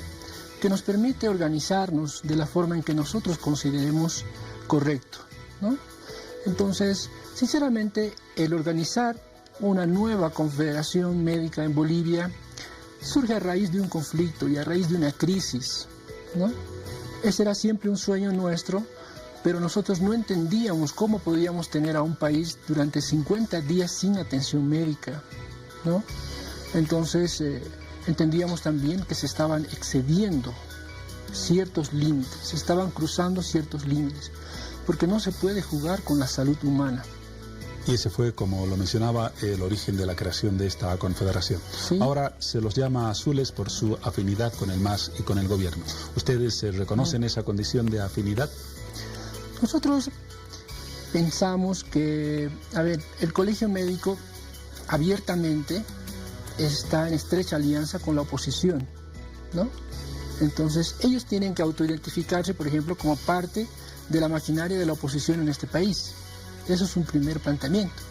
que nos permite organizarnos de la forma en que nosotros consideremos correcto, ¿no? Entonces, sinceramente, el organizar una nueva confederación médica en Bolivia surge a raíz de un conflicto y a raíz de una crisis, ¿no? Ese era siempre un sueño nuestro, pero nosotros no entendíamos cómo podíamos tener a un país durante 50 días sin atención médica, ¿no? Entonces, entendíamos también que se estaban excediendo ciertos límites, se estaban cruzando ciertos límites, porque no se puede jugar con la salud humana. Y ese fue, como lo mencionaba, el origen de la creación de esta confederación. Sí. Ahora se los llama azules por su afinidad con el MAS y con el gobierno. ¿Ustedes reconocen esa condición de afinidad? Nosotros pensamos que, el Colegio Médico abiertamente está en estrecha alianza con la oposición, ¿no? Entonces, ellos tienen que autoidentificarse, por ejemplo, como parte de la maquinaria de la oposición en este país. Eso es un primer planteamiento.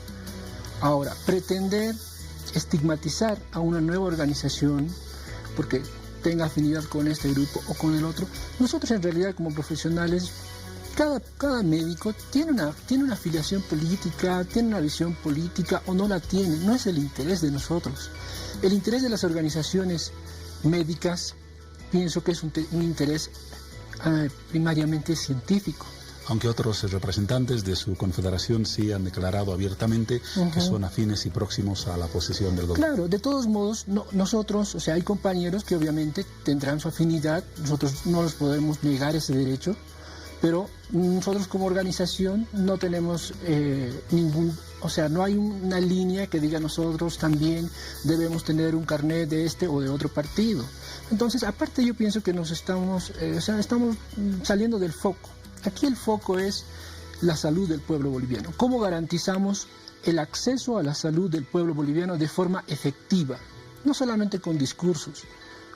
Ahora, pretender estigmatizar a una nueva organización porque tenga afinidad con este grupo o con el otro, nosotros en realidad como profesionales, cada médico tiene una afiliación política, tiene una visión política o no la tiene. No es el interés de nosotros. El interés de las organizaciones médicas, pienso que es un interés primariamente científico. Aunque otros representantes de su confederación sí han declarado abiertamente que son afines y próximos a la posición del gobierno. Claro, de todos modos, nosotros, hay compañeros que obviamente tendrán su afinidad, nosotros no les podemos negar ese derecho, pero nosotros como organización no tenemos no hay una línea que diga nosotros también debemos tener un carnet de este o de otro partido. Entonces, aparte yo pienso que nos estamos saliendo del foco. Aquí el foco es la salud del pueblo boliviano. ¿Cómo garantizamos el acceso a la salud del pueblo boliviano de forma efectiva? No solamente con discursos,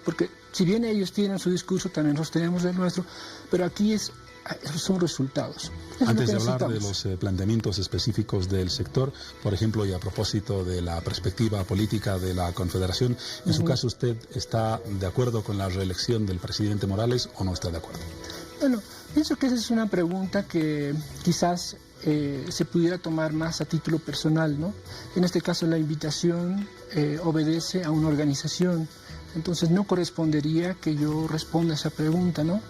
porque si bien ellos tienen su discurso, también nosotros tenemos el nuestro, pero aquí son resultados. Antes de hablar de los planteamientos específicos del sector, por ejemplo, y a propósito de la perspectiva política de la Confederación, en su caso, ¿usted está de acuerdo con la reelección del presidente Morales o no está de acuerdo? Bueno, pienso que esa es una pregunta que quizás se pudiera tomar más a título personal, ¿no? En este caso la invitación obedece a una organización, entonces no correspondería que yo responda a esa pregunta, ¿no?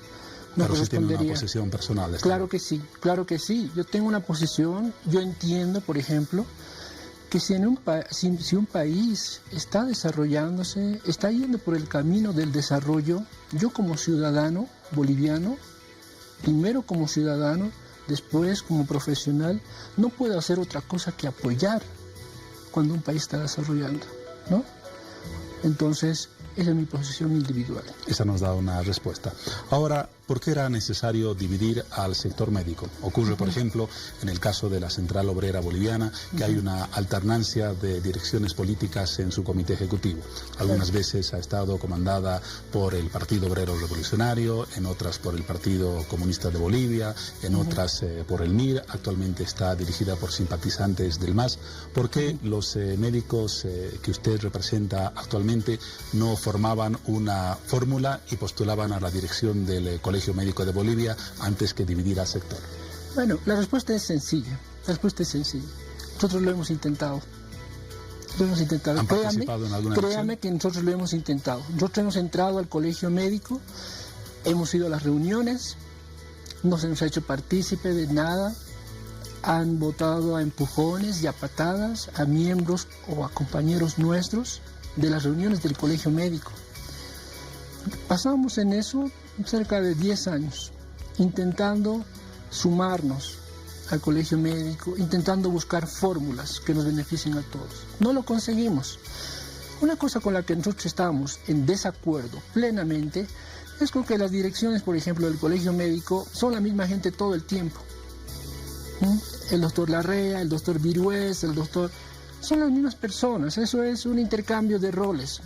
No pero sí tiene una posición personal. Claro que sí. Yo tengo una posición, yo entiendo, por ejemplo, que si un país está desarrollándose, está yendo por el camino del desarrollo, yo como ciudadano boliviano, primero como ciudadano, después como profesional, no puedo hacer otra cosa que apoyar cuando un país está desarrollando, ¿no? Entonces, esa es mi posición individual. Esa nos da una respuesta. Ahora, ¿por qué era necesario dividir al sector médico? Ocurre, por ejemplo, en el caso de la Central Obrera Boliviana, que hay una alternancia de direcciones políticas en su comité ejecutivo. Algunas veces ha estado comandada por el Partido Obrero Revolucionario, en otras por el Partido Comunista de Bolivia, en otras por el MIR, actualmente está dirigida por simpatizantes del MAS. ¿Por qué los médicos que usted representa actualmente no formaban una fórmula y postulaban a la dirección del Colegio Médico de Bolivia antes que dividir al sector? Bueno, la respuesta es sencilla. Nosotros lo hemos intentado. ¿Han participado en alguna Créame que nosotros lo hemos intentado. Nosotros hemos entrado al Colegio Médico, hemos ido a las reuniones, no se nos ha hecho partícipe de nada. Han votado a empujones y a patadas a miembros o a compañeros nuestros de las reuniones del colegio médico. Pasamos en eso cerca de 10 años, intentando sumarnos al colegio médico, intentando buscar fórmulas que nos beneficien a todos. No lo conseguimos. Una cosa con la que nosotros estamos en desacuerdo plenamente es con que las direcciones, por ejemplo, del colegio médico son la misma gente todo el tiempo. El doctor Larrea, el doctor Virués, el doctor... Son las mismas personas, eso es un intercambio de roles.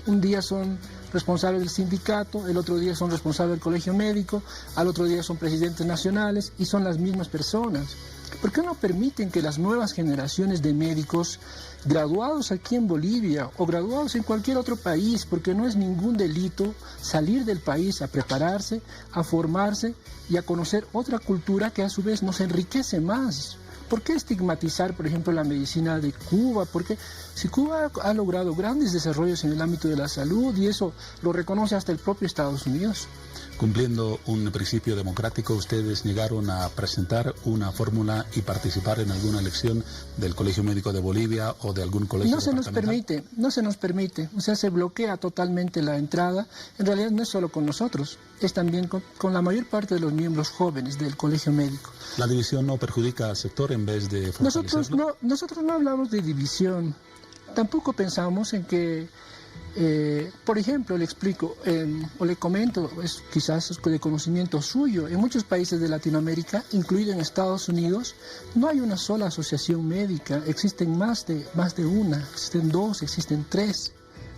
Un día son responsables del sindicato, el otro día son responsables del colegio médico, al otro día son presidentes nacionales y son las mismas personas. ¿Por qué no permiten que las nuevas generaciones de médicos graduados aquí en Bolivia o graduados en cualquier otro país, porque no es ningún delito salir del país a prepararse, a formarse y a conocer otra cultura que a su vez nos enriquece más? ¿Por qué estigmatizar, por ejemplo, la medicina de Cuba? Porque si Cuba ha logrado grandes desarrollos en el ámbito de la salud y eso lo reconoce hasta el propio Estados Unidos. Cumpliendo un principio democrático, ustedes llegaron a presentar una fórmula y participar en alguna elección del Colegio Médico de Bolivia o de algún colegio departamental. No se nos permite, o sea, se bloquea totalmente la entrada. En realidad no es solo con nosotros, es también con la mayor parte de los miembros jóvenes del Colegio Médico. ¿La división no perjudica al sector en vez de fortalecerlo? Nosotros no hablamos de división, tampoco pensamos en que... por ejemplo, le explico o le comento, quizás es de conocimiento suyo, en muchos países de Latinoamérica, incluido en Estados Unidos, no hay una sola asociación médica, existen más de una, existen 2, existen 3,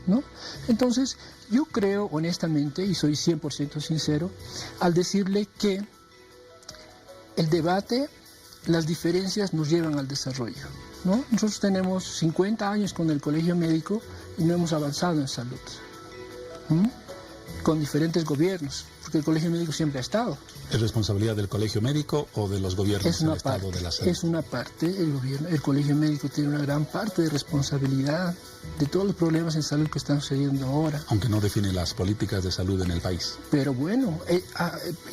¿no? Entonces, yo creo honestamente, y soy 100% sincero, al decirle que el debate, las diferencias nos llevan al desarrollo, ¿no? Nosotros tenemos 50 años con el colegio médico y no hemos avanzado en salud, con diferentes gobiernos, porque el colegio médico siempre ha estado. ¿Es responsabilidad del colegio médico o de los gobiernos del Estado de la salud? Es una parte, el colegio médico tiene una gran parte de responsabilidad de todos los problemas en salud que están sucediendo ahora. Aunque no define las políticas de salud en el país. Pero bueno,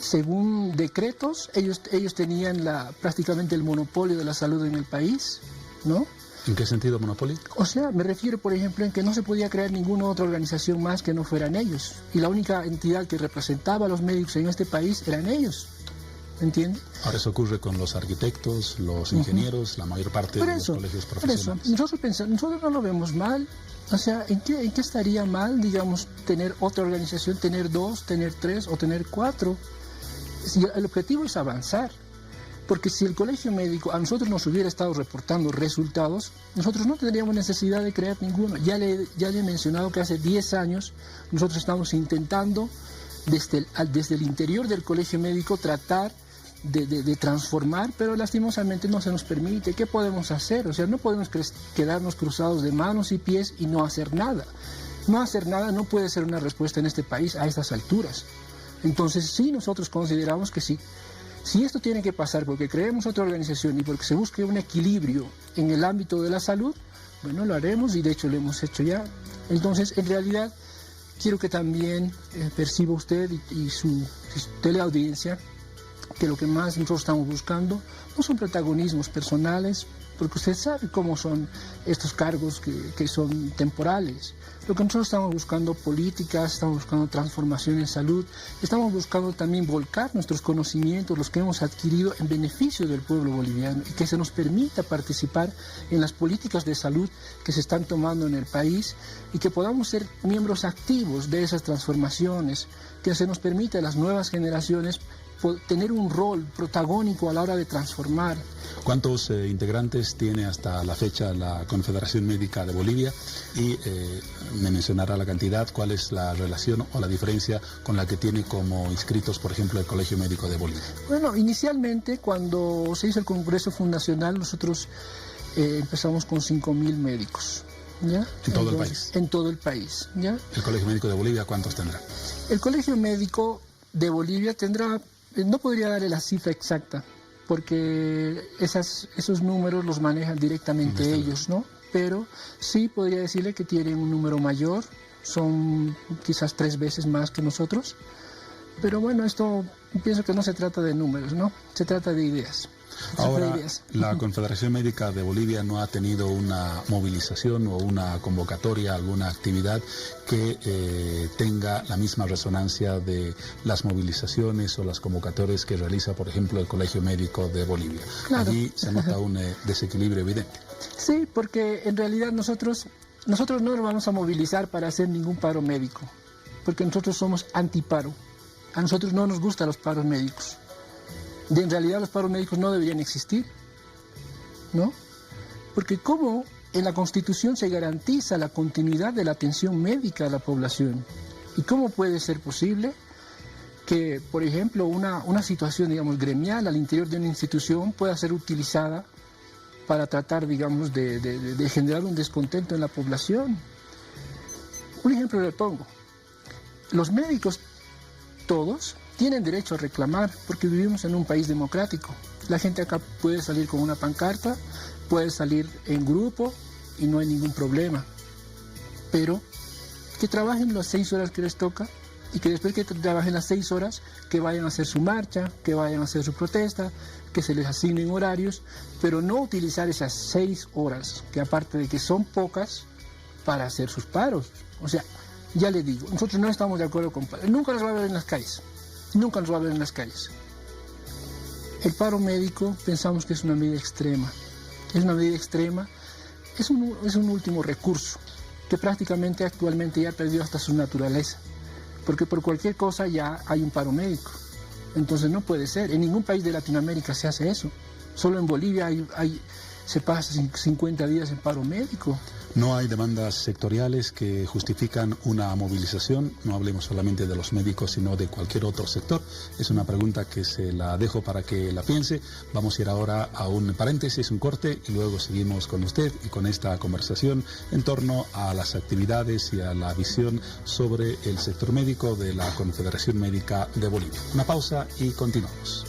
según decretos, ellos tenían prácticamente el monopolio de la salud en el país, ¿no? ¿En qué sentido monopolio? O sea, me refiero, por ejemplo, en que no se podía crear ninguna otra organización más que no fueran ellos. Y la única entidad que representaba a los médicos en este país eran ellos. ¿Entiende? Ahora eso ocurre con los arquitectos, los ingenieros, la mayor parte de los colegios profesionales. Nosotros no lo vemos mal. O sea, ¿en qué estaría mal, digamos, tener otra organización, tener 2, tener 3 o tener 4? Si el objetivo es avanzar. Porque si el colegio médico a nosotros nos hubiera estado reportando resultados, nosotros no tendríamos necesidad de crear ninguno. Ya le he mencionado que hace 10 años nosotros estamos intentando desde el interior del colegio médico tratar de transformar, pero lastimosamente no se nos permite. ¿Qué podemos hacer? O sea, no podemos quedarnos cruzados de manos y pies y no hacer nada. No hacer nada no puede ser una respuesta en este país a estas alturas. Entonces sí, nosotros consideramos que sí. Si esto tiene que pasar porque creemos otra organización y porque se busque un equilibrio en el ámbito de la salud, bueno, lo haremos y de hecho lo hemos hecho ya. Entonces, en realidad, quiero que también perciba usted y su teleaudiencia que lo que más nosotros estamos buscando no son protagonismos personales, porque usted sabe cómo son estos cargos que son temporales. Lo que nosotros estamos buscando políticas, estamos buscando transformación en salud, estamos buscando también volcar nuestros conocimientos, los que hemos adquirido en beneficio del pueblo boliviano y que se nos permita participar en las políticas de salud que se están tomando en el país y que podamos ser miembros activos de esas transformaciones, que se nos permita a las nuevas generaciones tener un rol protagónico a la hora de transformar. ¿Cuántos integrantes tiene hasta la fecha la Confederación Médica de Bolivia? Y me mencionará la cantidad, ¿cuál es la relación o la diferencia con la que tiene como inscritos, por ejemplo, el Colegio Médico de Bolivia? Bueno, inicialmente cuando se hizo el Congreso Fundacional, nosotros empezamos con 5.000 médicos. ¿Ya? ¿En todo el país? En todo el país, ¿ya? ¿El Colegio Médico de Bolivia cuántos tendrá? El Colegio Médico de Bolivia tendrá, no podría darle la cifra exacta, porque esos números los manejan directamente ellos, ¿no? Pero sí podría decirle que tienen un número mayor, son quizás 3 veces más que nosotros. Pero bueno, esto pienso que no se trata de números, ¿no? Se trata de ideas. Ahora, la Confederación Médica de Bolivia no ha tenido una movilización o una convocatoria, alguna actividad que tenga la misma resonancia de las movilizaciones o las convocatorias que realiza, por ejemplo, el Colegio Médico de Bolivia. Claro. Allí se nota un desequilibrio evidente. Sí, porque en realidad nosotros no nos vamos a movilizar para hacer ningún paro médico, porque nosotros somos antiparo. A nosotros no nos gustan los paros médicos. En realidad los paros médicos no deberían existir, ¿no? Porque ¿cómo en la Constitución se garantiza la continuidad de la atención médica a la población? ¿Y cómo puede ser posible que, por ejemplo, una situación, digamos, gremial al interior de una institución pueda ser utilizada para tratar, digamos, de generar un descontento en la población? Un ejemplo le pongo. Los médicos, todos, tienen derecho a reclamar porque vivimos en un país democrático. La gente acá puede salir con una pancarta, puede salir en grupo y no hay ningún problema. Pero que trabajen las 6 horas que les toca y que después que trabajen las 6 horas, que vayan a hacer su marcha, que vayan a hacer su protesta, que se les asignen horarios, pero no utilizar esas 6 horas, que aparte de que son pocas, para hacer sus paros. O sea, ya le digo, nosotros no estamos de acuerdo con paros. Nunca los va a ver en las calles. Nunca nos va a ver en las calles. El paro médico pensamos que es una medida extrema. Es una medida extrema, es un último recurso que prácticamente actualmente ya perdió hasta su naturaleza. Porque por cualquier cosa ya hay un paro médico. Entonces no puede ser. En ningún país de Latinoamérica se hace eso. Solo en Bolivia se pasa 50 días en paro médico. No hay demandas sectoriales que justifican una movilización, no hablemos solamente de los médicos, sino de cualquier otro sector. Es una pregunta que se la dejo para que la piense. Vamos a ir ahora a un paréntesis, un corte, y luego seguimos con usted y con esta conversación en torno a las actividades y a la visión sobre el sector médico de la Confederación Médica de Bolivia. Una pausa y continuamos.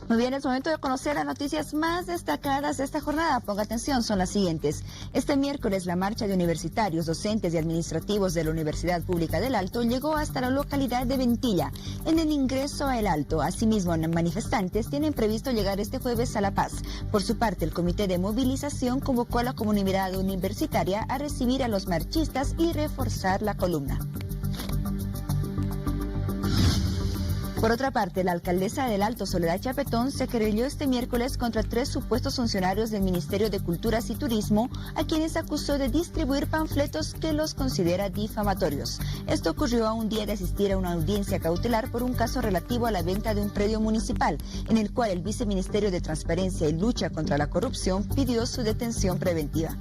Muy bien, es momento de conocer las noticias más destacadas de esta jornada. Ponga atención, son las siguientes. Este miércoles, la marcha de universitarios, docentes y administrativos de la Universidad Pública del Alto llegó hasta la localidad de Ventilla, en el ingreso a El Alto. Asimismo, manifestantes tienen previsto llegar este jueves a La Paz. Por su parte, el Comité de Movilización convocó a la comunidad universitaria a recibir a los marchistas y reforzar la columna. Por otra parte, la alcaldesa del Alto, Soledad Chapetón, se querelló este miércoles contra 3 supuestos funcionarios del Ministerio de Culturas y Turismo, a quienes acusó de distribuir panfletos que los considera difamatorios. Esto ocurrió a un día de asistir a una audiencia cautelar por un caso relativo a la venta de un predio municipal, en el cual el Viceministerio de Transparencia y Lucha contra la Corrupción pidió su detención preventiva.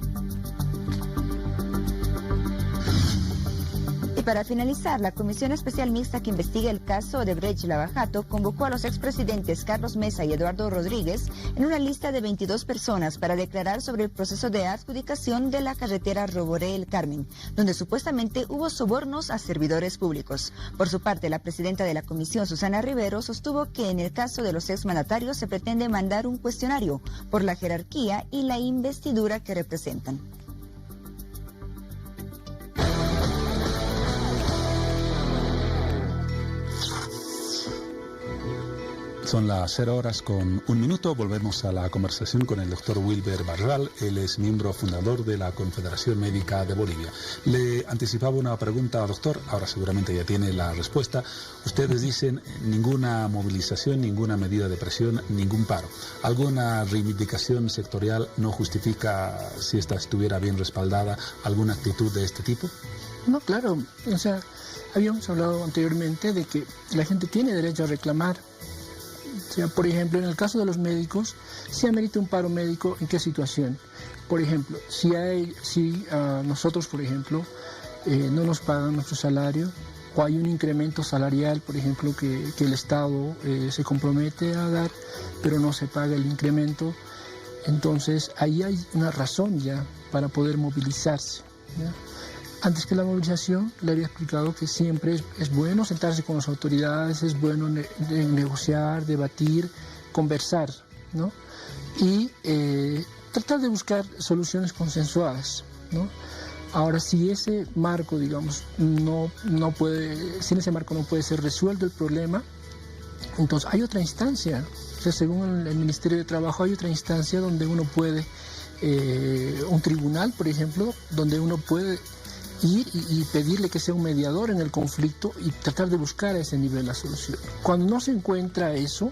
Para finalizar, la Comisión Especial Mixta que investiga el caso Odebrecht Lava Jato convocó a los expresidentes Carlos Mesa y Eduardo Rodríguez en una lista de 22 personas para declarar sobre el proceso de adjudicación de la carretera Roboré El Carmen, donde supuestamente hubo sobornos a servidores públicos. Por su parte, la presidenta de la comisión, Susana Rivero, sostuvo que en el caso de los exmandatarios se pretende mandar un cuestionario por la jerarquía y la investidura que representan. Son las 0 horas con 1 minuto. Volvemos a la conversación con el doctor Wilber Barral. Él es miembro fundador de la Confederación Médica de Bolivia. Le anticipaba una pregunta, doctor, ahora seguramente ya tiene la respuesta. Ustedes dicen ninguna movilización, ninguna medida de presión, ningún paro. ¿Alguna reivindicación sectorial no justifica, si esta estuviera bien respaldada, alguna actitud de este tipo? No, claro. O sea, habíamos hablado anteriormente de que la gente tiene derecho a reclamar. O sea, por ejemplo, en el caso de los médicos, si amerita un paro médico, ¿en qué situación? Por ejemplo, si nosotros, por ejemplo, no nos pagan nuestro salario, o hay un incremento salarial, por ejemplo, que el Estado se compromete a dar, pero no se paga el incremento, entonces ahí hay una razón ya para poder movilizarse, ¿ya? Antes que la movilización, le había explicado que siempre es bueno sentarse con las autoridades, es bueno negociar, debatir, conversar, ¿no? Y tratar de buscar soluciones consensuadas, ¿no? Ahora, si ese marco, digamos, sin ese marco no puede ser resuelto el problema, entonces hay otra instancia. O sea, según el Ministerio de Trabajo, hay otra instancia donde uno puede, un tribunal, por ejemplo, donde uno puede ir y pedirle que sea un mediador en el conflicto y tratar de buscar a ese nivel la solución. Cuando no se encuentra eso,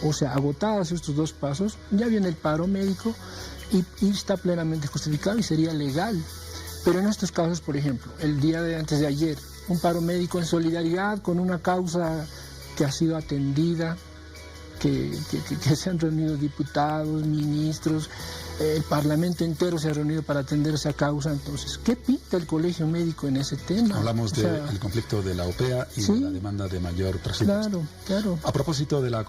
o sea, agotados estos dos pasos, ya viene el paro médico y está plenamente justificado y sería legal. Pero en estos casos, por ejemplo, el día de antes de ayer, un paro médico en solidaridad con una causa que ha sido atendida, que se han reunido diputados, ministros, el Parlamento entero se ha reunido para atender esa causa. Entonces, ¿qué pinta el Colegio Médico en ese tema? Hablamos del conflicto de la OPEA y sí, de la demanda de mayor presupuesto. Claro. A propósito de la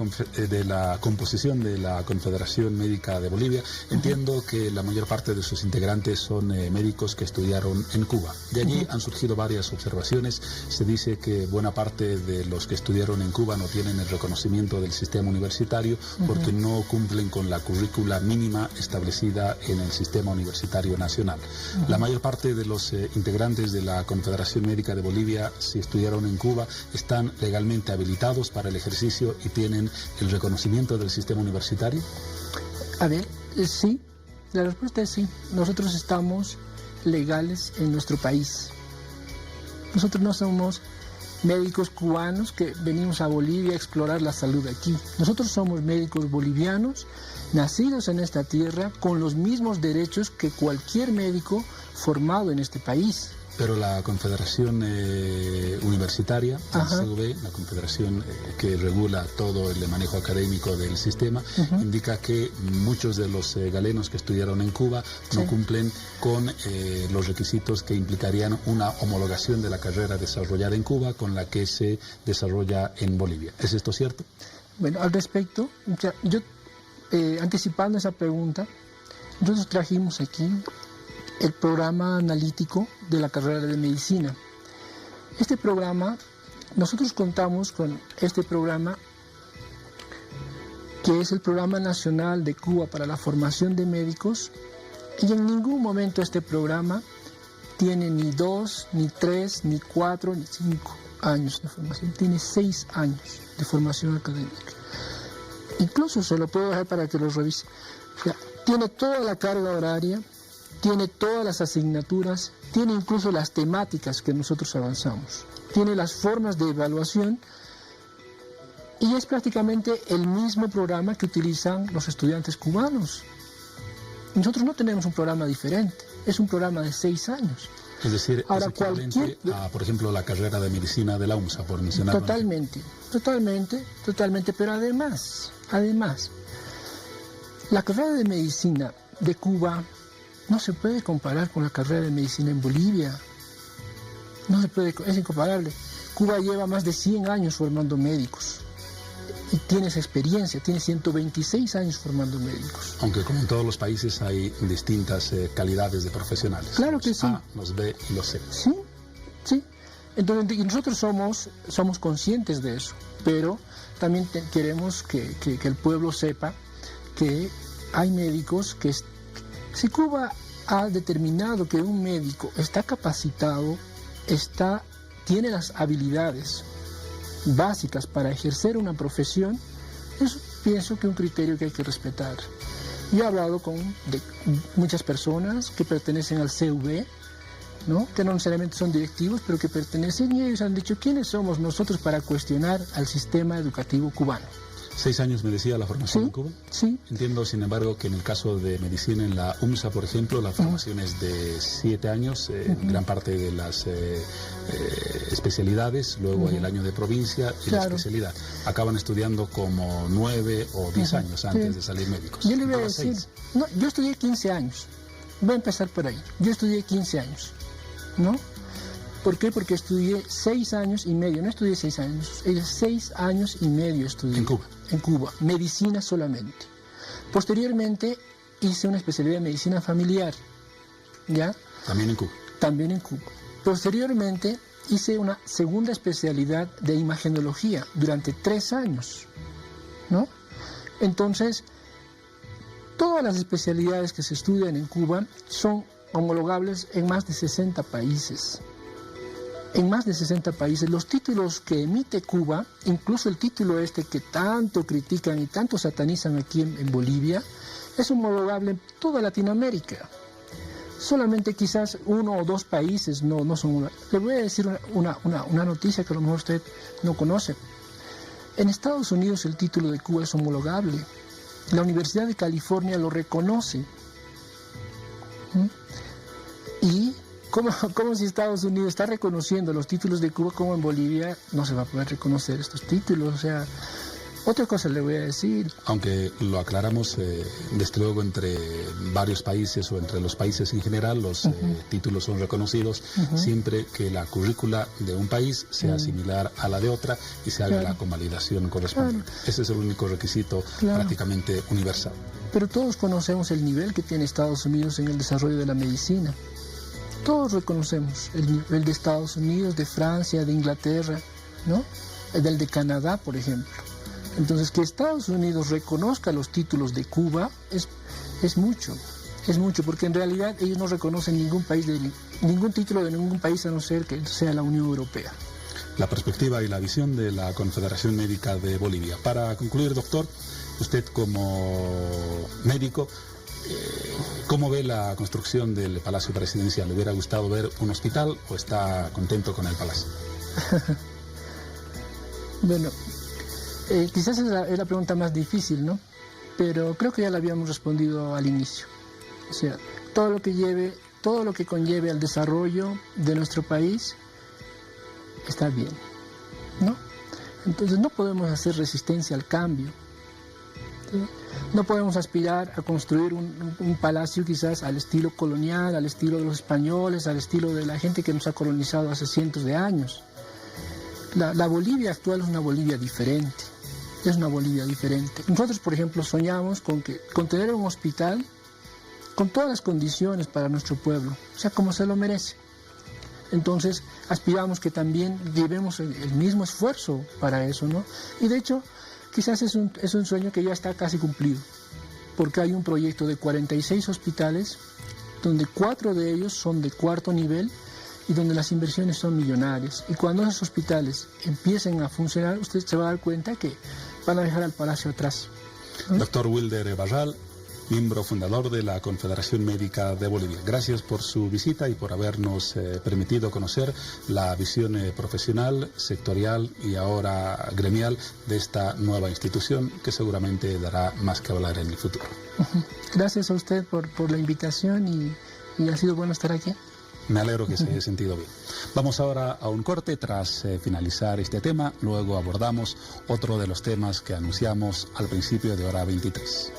composición de la Confederación Médica de Bolivia, entiendo que la mayor parte de sus integrantes son médicos que estudiaron en Cuba. De allí han surgido varias observaciones. Se dice que buena parte de los que estudiaron en Cuba no tienen el reconocimiento del sistema universitario porque no cumplen con la currícula mínima establecida en el sistema universitario nacional. La mayor parte de los integrantes de la Confederación Médica de Bolivia, si estudiaron en Cuba, están legalmente habilitados para el ejercicio y tienen el reconocimiento del sistema universitario. A ver, sí, la respuesta es sí. Nosotros estamos legales en nuestro país. Nosotros no somos médicos cubanos que venimos a Bolivia a explorar la salud aquí. Nosotros somos médicos bolivianos, nacidos en esta tierra, con los mismos derechos que cualquier médico formado en este país. Pero la Confederación Universitaria, la CUB, la confederación que regula todo el manejo académico del sistema, indica que muchos de los galenos que estudiaron en Cuba no cumplen con los requisitos que implicarían una homologación de la carrera desarrollada en Cuba con la que se desarrolla en Bolivia. ¿Es esto cierto? Bueno, al respecto, yo anticipando esa pregunta, nosotros trajimos aquí el programa analítico de la carrera de medicina. Este programa, nosotros contamos con este programa, que es el Programa Nacional de Cuba para la Formación de Médicos, y en ningún momento este programa tiene ni 2, ni 3, ni 4, ni 5 años de formación, tiene 6 años de formación académica. Incluso se lo puedo dejar para que lo revise. O sea, tiene toda la carga horaria, tiene todas las asignaturas, tiene incluso las temáticas que nosotros avanzamos, tiene las formas de evaluación y es prácticamente el mismo programa que utilizan los estudiantes cubanos. Nosotros no tenemos un programa diferente, es un programa de 6 años. Es decir, ahora, es equivalente a, por ejemplo, la carrera de medicina de la UMSA, por mencionar. Totalmente, pero además, la carrera de medicina de Cuba no se puede comparar con la carrera de medicina en Bolivia. No se puede, es incomparable. Cuba lleva más de 100 años formando médicos. Y tiene esa experiencia, tiene 126 años formando médicos. Aunque como en todos los países hay distintas calidades de profesionales. Claro que sí. A, los B y los C. Sí. Entonces, y nosotros somos conscientes de eso, pero también queremos que el pueblo sepa que hay médicos que... Si Cuba ha determinado que un médico está capacitado, tiene las habilidades básicas para ejercer una profesión, eso pienso que es un criterio que hay que respetar. Yo he hablado con muchas personas que pertenecen al CUB, ¿no? Que no necesariamente son directivos, pero que pertenecen, y ellos han dicho, ¿quiénes somos nosotros para cuestionar al sistema educativo cubano? 6 años me decía la formación en Cuba. Sí. Entiendo, sin embargo, que en el caso de medicina en la UMSA, por ejemplo, la formación es de 7 años, en gran parte de las especialidades, luego hay el año de provincia y la especialidad. Acaban estudiando como 9 o 10 años antes de salir médicos. Yo le voy a decir, no, yo estudié 15 años, voy a empezar por ahí, yo estudié 15 años, ¿no? ¿Por qué? Porque estudié 6 años y medio, no estudié 6 años, 6 años y medio estudié. ¿En Cuba? En Cuba, medicina solamente. Posteriormente hice una especialidad de medicina familiar, ¿ya? También en Cuba. También en Cuba. Posteriormente hice una segunda especialidad de imagenología durante 3 años, ¿no? Entonces, Todas las especialidades que se estudian en Cuba son homologables en más de 60 países. En más de 60 países, los títulos que emite Cuba, incluso el título este que tanto critican y tanto satanizan aquí en Bolivia, es homologable en toda Latinoamérica. Solamente quizás 1 o 2 países no son. Le voy a decir una noticia que a lo mejor usted no conoce. En Estados Unidos el título de Cuba es homologable. La Universidad de California lo reconoce. Y como si Estados Unidos está reconociendo los títulos de Cuba, como en Bolivia no se va a poder reconocer estos títulos. O sea, otra cosa le voy a decir. Aunque lo aclaramos, desde luego entre varios países o entre los países en general, los títulos son reconocidos siempre que la currícula de un país sea similar a la de otra y se haga la convalidación correspondiente. Ese es el único requisito prácticamente universal. Pero todos conocemos el nivel que tiene Estados Unidos en el desarrollo de la medicina. Todos reconocemos el nivel de Estados Unidos, de Francia, de Inglaterra, ¿no? Del de Canadá, por ejemplo. Entonces, que Estados Unidos reconozca los títulos de Cuba es mucho, porque en realidad ellos no reconocen ningún título de ningún país a no ser que sea la Unión Europea. La perspectiva y la visión de la Confederación Médica de Bolivia. Para concluir, doctor, usted como médico, ¿cómo ve la construcción del Palacio Presidencial? ¿Le hubiera gustado ver un hospital o está contento con el palacio? Bueno, quizás es la pregunta más difícil, ¿no? Pero creo que ya la habíamos respondido al inicio. O sea, todo lo que conlleve al desarrollo de nuestro país está bien, ¿no? Entonces no podemos hacer resistencia al cambio, ¿sí? No podemos aspirar a construir un palacio quizás al estilo colonial, al estilo de los españoles, al estilo de la gente que nos ha colonizado hace cientos de años. La Bolivia actual es una Bolivia diferente. Es una Bolivia diferente. Nosotros, por ejemplo, soñamos con tener un hospital con todas las condiciones para nuestro pueblo, o sea, como se lo merece. Entonces, aspiramos que también llevemos el mismo esfuerzo para eso, ¿no? Y de hecho, quizás es un sueño que ya está casi cumplido, porque hay un proyecto de 46 hospitales, donde 4 de ellos son de cuarto nivel, y donde las inversiones son millonarias. Y cuando esos hospitales empiecen a funcionar, usted se va a dar cuenta que van a dejar al palacio atrás. Doctor Wilder Barral, miembro fundador de la Confederación Médica de Bolivia. Gracias por su visita y por habernos permitido conocer la visión profesional, sectorial y ahora gremial de esta nueva institución que seguramente dará más que hablar en el futuro. Gracias a usted por la invitación y ha sido bueno estar aquí. Me alegro que se haya sentido bien. Vamos ahora a un corte tras finalizar este tema. Luego abordamos otro de los temas que anunciamos al principio de hora 23.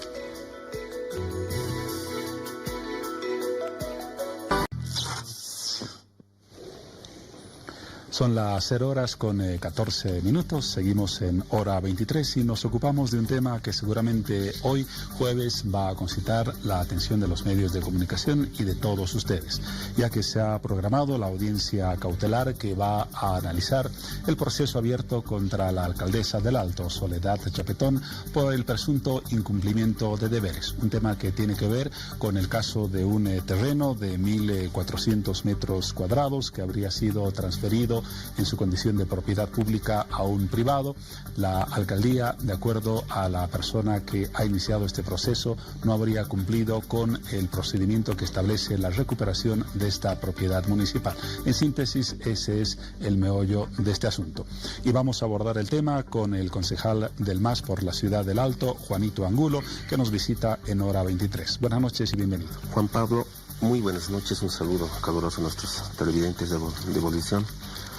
Son las 0 horas con 14 minutos, seguimos en hora 23 y nos ocupamos de un tema que seguramente hoy jueves va a concitar la atención de los medios de comunicación y de todos ustedes, ya que se ha programado la audiencia cautelar que va a analizar el proceso abierto contra la alcaldesa del Alto, Soledad Chapetón, por el presunto incumplimiento de deberes, un tema que tiene que ver con el caso de un terreno de 1.400 metros cuadrados que habría sido transferido en su condición de propiedad pública a un privado. La alcaldía, de acuerdo a la persona que ha iniciado este proceso, no habría cumplido con el procedimiento que establece la recuperación de esta propiedad municipal. En síntesis, ese es el meollo de este asunto. Y vamos a abordar el tema con el concejal del MAS por la ciudad del Alto, Juanito Angulo, que nos visita en hora 23. Buenas noches y bienvenido. Juan Pablo, muy buenas noches, un saludo caluroso a nuestros televidentes de Bolivia.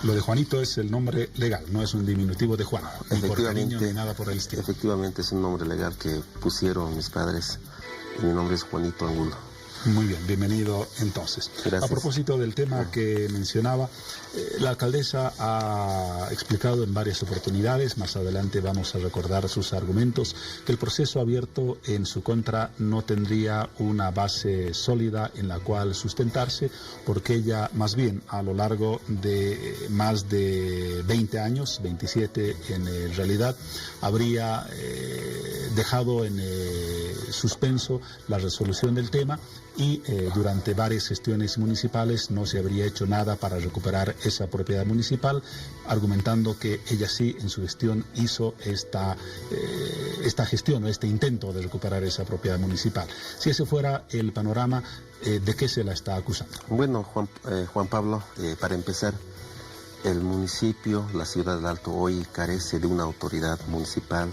Lo de Juanito es el nombre legal, no es un diminutivo de Juan, ni por cariño ni nada por el estilo. Efectivamente es un nombre legal que pusieron mis padres y mi nombre es Juanito Angulo. Muy bien, bienvenido entonces. Gracias. A propósito del tema que mencionaba, la alcaldesa ha explicado en varias oportunidades, más adelante vamos a recordar sus argumentos, que el proceso abierto en su contra no tendría una base sólida en la cual sustentarse, porque ella más bien a lo largo de más de 20 años, 27 en realidad, habría dejado en suspenso la resolución del tema y durante varias gestiones municipales no se habría hecho nada para recuperar esa propiedad municipal, argumentando que ella sí en su gestión hizo esta gestión o este intento de recuperar esa propiedad municipal. Si ese fuera el panorama, ¿de qué se la está acusando? Bueno, Juan Pablo, para empezar, el municipio, la ciudad del Alto, hoy carece de una autoridad municipal,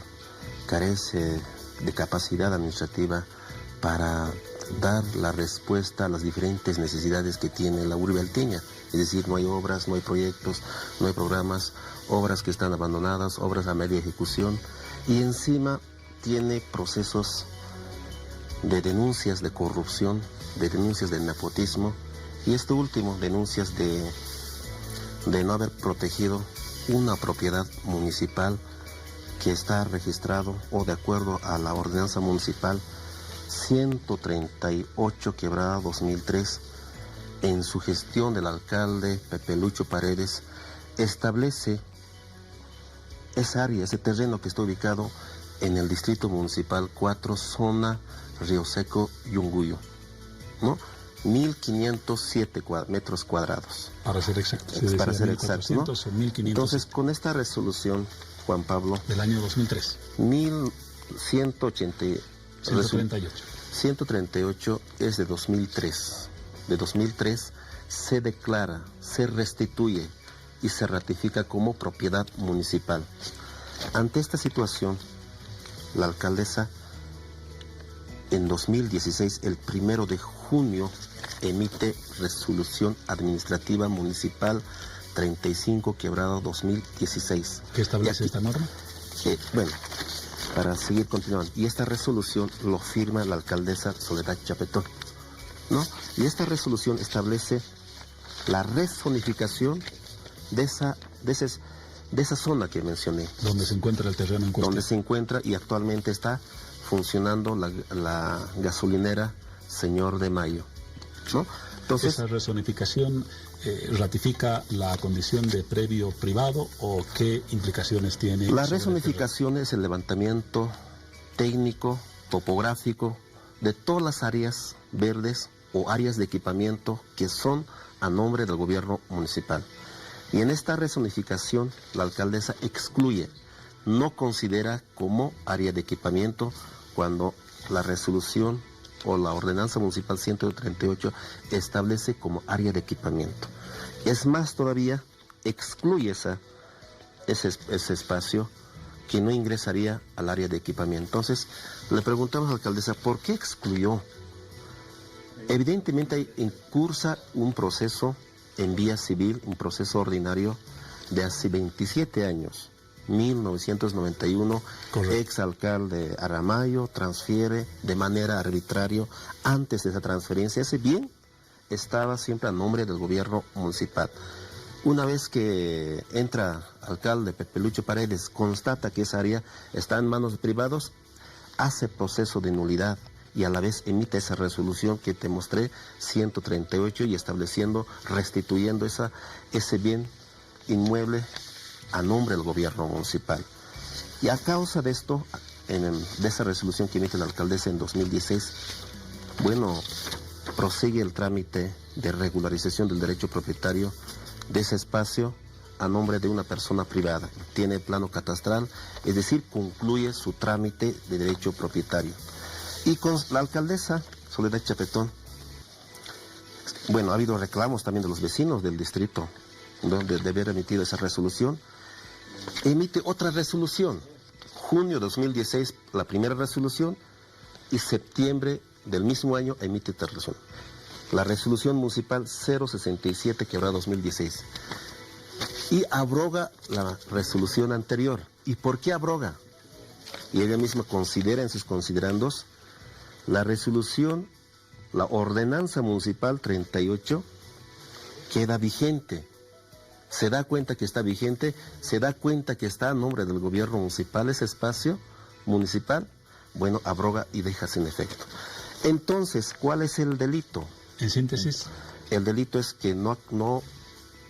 carece de capacidad administrativa para dar la respuesta a las diferentes necesidades que tiene la urbe alteña. Es decir, no hay obras, no hay proyectos, no hay programas, obras que están abandonadas, obras a media ejecución, y encima tiene procesos de denuncias de corrupción, de denuncias de nepotismo, y esto último, denuncias de no haber protegido una propiedad municipal que está registrado o de acuerdo a la ordenanza municipal 138 quebrada 2003, en su gestión del alcalde Pepe Lucho Paredes, establece esa área, ese terreno que está ubicado en el distrito municipal 4, zona Río Seco, Yunguyo, ¿no? 1.507 metros cuadrados. Para ser exacto. Para ser exacto, ¿no? Entonces, con esta resolución, Juan Pablo, del año 2003. 138 es de 2003. De 2003 se declara, se restituye y se ratifica como propiedad municipal. Ante esta situación, la alcaldesa en 2016, el 1 de junio, emite resolución administrativa municipal 35 quebrado 2016. ¿Qué establece esta norma? Bueno, para seguir continuando. Y esta resolución lo firma la alcaldesa Soledad Chapetón, ¿no? Y esta resolución establece la rezonificación de esa zona que mencioné. Donde se encuentra el terreno en cuestión. Donde se encuentra y actualmente está funcionando la gasolinera Señor de Mayo, ¿no? Entonces, ¿esa rezonificación ratifica la condición de predio privado o qué implicaciones tiene? La rezonificación es el levantamiento técnico, topográfico, de todas las áreas verdes o áreas de equipamiento que son a nombre del gobierno municipal. Y en esta rezonificación la alcaldesa excluye, no considera como área de equipamiento cuando la resolución o la ordenanza municipal 138 establece como área de equipamiento. Es más todavía, excluye ese espacio que no ingresaría al área de equipamiento. Entonces, le preguntamos a la alcaldesa, ¿por qué excluyó? Evidentemente hay en curso un proceso en vía civil, un proceso ordinario de hace 27 años. 1991, exalcalde Aramayo transfiere de manera arbitraria. Antes de esa transferencia, ese bien estaba siempre a nombre del gobierno municipal. Una vez que entra alcalde Pepe Lucho Paredes, constata que esa área está en manos de privados, hace proceso de nulidad y a la vez emite esa resolución que te mostré, 138, y estableciendo, restituyendo ese bien inmueble a nombre del gobierno municipal. Y a causa de esto, de esa resolución que emite la alcaldesa en 2016, bueno, prosigue el trámite de regularización del derecho propietario de ese espacio a nombre de una persona privada. Tiene plano catastral, es decir, concluye su trámite de derecho propietario. Y con la alcaldesa Soledad Chapetón, bueno, ha habido reclamos también de los vecinos del distrito de haber emitido esa resolución. Emite otra resolución, junio de 2016 la primera resolución y septiembre del mismo año emite otra resolución. La resolución municipal 067 quebrada 2016 y abroga la resolución anterior. ¿Y por qué abroga? Y ella misma considera en sus considerandos la resolución la ordenanza municipal 38 queda vigente. Se da cuenta que está vigente, se da cuenta que está a nombre del gobierno municipal ese espacio municipal, bueno, abroga y deja sin efecto. Entonces, ¿cuál es el delito? En síntesis. El delito es que no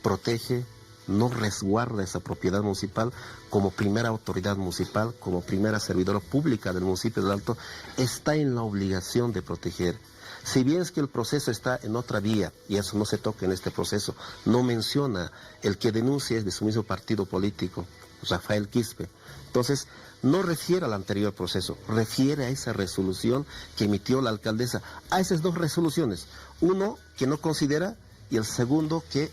protege, no resguarda esa propiedad municipal como primera autoridad municipal, como primera servidora pública del municipio del Alto, está en la obligación de proteger. Si bien es que el proceso está en otra vía, y eso no se toca en este proceso, no menciona el que denuncia es de su mismo partido político, Rafael Quispe. Entonces, no refiere al anterior proceso, refiere a esa resolución que emitió la alcaldesa, a esas dos resoluciones, uno que no considera y el segundo que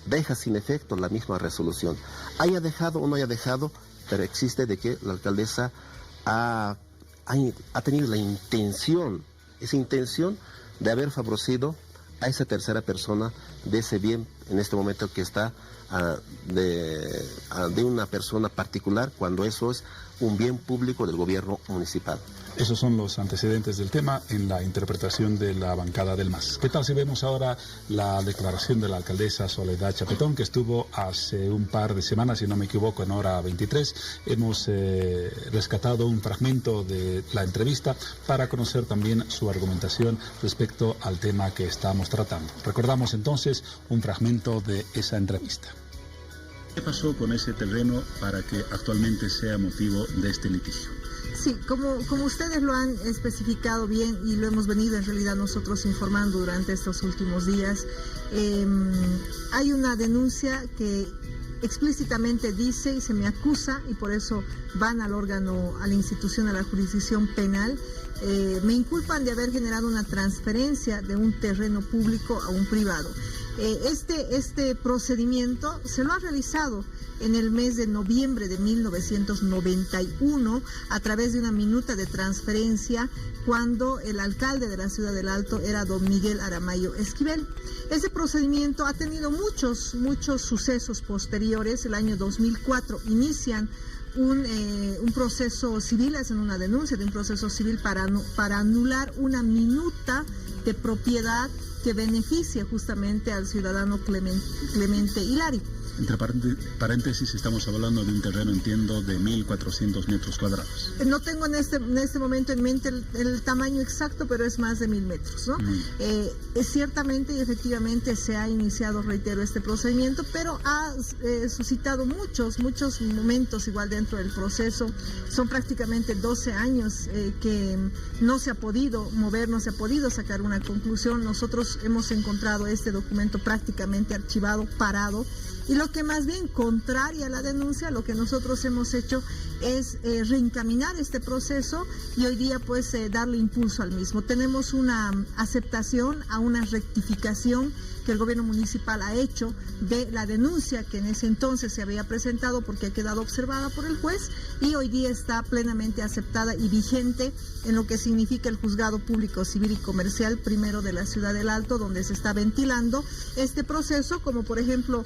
deja sin efecto la misma resolución. Haya dejado o no haya dejado, pero existe de que la alcaldesa ha tenido la intención, esa intención de haber favorecido a esa tercera persona de ese bien en este momento que está de una persona particular, cuando eso es un bien público del gobierno municipal. Esos son los antecedentes del tema en la interpretación de la bancada del MAS. ¿Qué tal si vemos ahora la declaración de la alcaldesa Soledad Chapetón, que estuvo hace un par de semanas, si no me equivoco, en hora 23? Hemos rescatado un fragmento de la entrevista para conocer también su argumentación respecto al tema que estamos tratando. Recordamos entonces un fragmento de esa entrevista. ¿Qué pasó con ese terreno para que actualmente sea motivo de este litigio? Sí, como ustedes lo han especificado bien y lo hemos venido en realidad nosotros informando durante estos últimos días, hay una denuncia que explícitamente dice y se me acusa, y por eso van al órgano, a la institución, a la jurisdicción penal, me inculpan de haber generado una transferencia de un terreno público a un privado. Este procedimiento se lo ha realizado en el mes de noviembre de 1991 a través de una minuta de transferencia cuando el alcalde de la ciudad del Alto era don Miguel Aramayo Esquivel. Ese procedimiento ha tenido muchos sucesos posteriores. El año 2004 inician un proceso civil, hacen una denuncia de un proceso civil para anular una minuta de propiedad que beneficia justamente al ciudadano Clemente Hilari. Entre paréntesis, estamos hablando de un terreno, entiendo, de 1.400 metros cuadrados. No tengo en este momento en mente el tamaño exacto, pero es más de 1.000 metros, ¿no? Ciertamente y efectivamente se ha iniciado, reitero, este procedimiento, pero ha suscitado muchos momentos igual dentro del proceso. Son prácticamente 12 años que no se ha podido mover, no se ha podido sacar una conclusión. Nosotros hemos encontrado este documento prácticamente archivado, parado. Y lo que más bien, contraria a la denuncia, lo que nosotros hemos hecho es reencaminar este proceso y hoy día pues darle impulso al mismo. Tenemos una aceptación a una rectificación que el gobierno municipal ha hecho de la denuncia que en ese entonces se había presentado porque ha quedado observada por el juez y hoy día está plenamente aceptada y vigente en lo que significa el Juzgado Público Civil y Comercial primero de la Ciudad del Alto, donde se está ventilando este proceso, como por ejemplo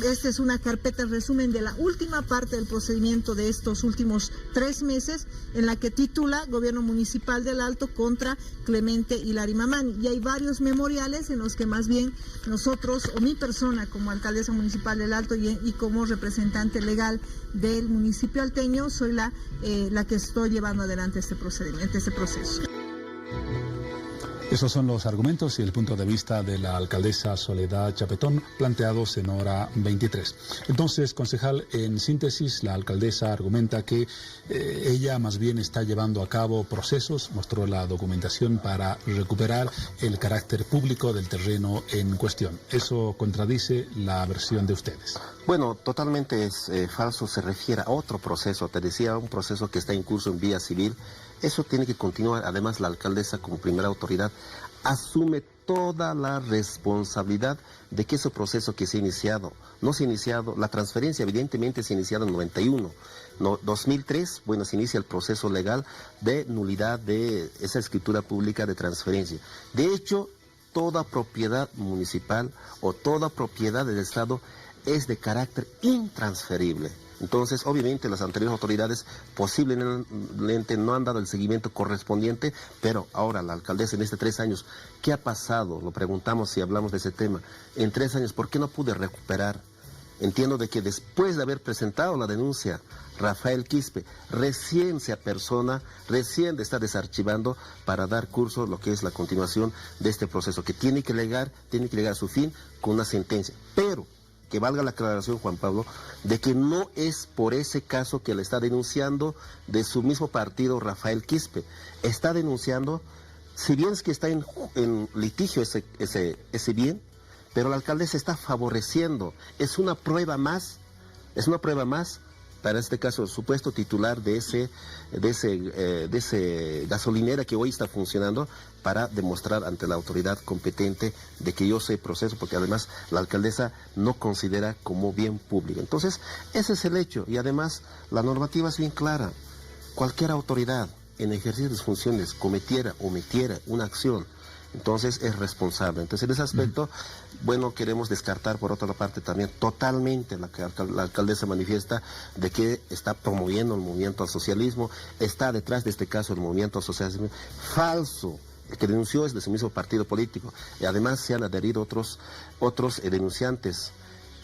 esta es una carpeta resumen de la última parte del procedimiento de estos últimos 3 meses, en la que titula Gobierno Municipal del Alto contra Clemente Hilari Mamani. Y hay varios memoriales en los que más bien nosotros, o mi persona como alcaldesa municipal del Alto y como representante legal del municipio alteño, soy la que estoy llevando adelante este procedimiento, este proceso. Esos son los argumentos y el punto de vista de la alcaldesa Soledad Chapetón planteados en hora 23. Entonces, concejal, en síntesis, la alcaldesa argumenta que ella más bien está llevando a cabo procesos, mostró la documentación para recuperar el carácter público del terreno en cuestión. ¿Eso contradice la versión de ustedes? Bueno, totalmente es falso, se refiere a otro proceso, te decía, un proceso que está en curso en vía civil. Eso tiene que continuar. Además, la alcaldesa, como primera autoridad, asume toda la responsabilidad de que ese proceso que se ha iniciado, no se ha iniciado, la transferencia evidentemente se ha iniciado en 91. 2003, bueno, se inicia el proceso legal de nulidad de esa escritura pública de transferencia. De hecho, toda propiedad municipal o toda propiedad del Estado es de carácter intransferible. Entonces, obviamente, las anteriores autoridades posiblemente no han dado el seguimiento correspondiente, pero ahora la alcaldesa en estos 3 años, ¿qué ha pasado? Lo preguntamos si hablamos de ese tema. En 3 años, ¿por qué no pude recuperar? Entiendo de que después de haber presentado la denuncia, Rafael Quispe recién se apersona, recién está desarchivando para dar curso a lo que es la continuación de este proceso, que tiene que llegar a su fin con una sentencia. Pero que valga la aclaración, Juan Pablo, de que no es por ese caso que le está denunciando de su mismo partido Rafael Quispe. Está denunciando, si bien es que está en litigio ese bien, pero la alcaldesa está favoreciendo. Es una prueba más para este caso el supuesto titular de ese gasolinera que hoy está funcionando, para demostrar ante la autoridad competente de que yo sé proceso, porque además la alcaldesa no considera como bien público. Entonces, ese es el hecho, y además la normativa es bien clara. Cualquier autoridad en ejercicio de sus funciones cometiera o omitiera una acción, entonces es responsable. Entonces, en ese aspecto, bueno, queremos descartar por otra parte también totalmente la alcaldesa manifiesta de que está promoviendo el movimiento al socialismo, está detrás de este caso el movimiento al socialismo. Falso. El que denunció es de su mismo partido político, y además se han adherido otros denunciantes,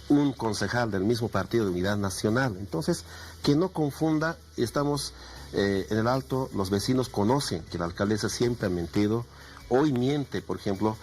un concejal del mismo partido de Unidad Nacional. Entonces, que no confunda, estamos en el Alto, los vecinos conocen que la alcaldesa siempre ha mentido. Hoy miente, por ejemplo,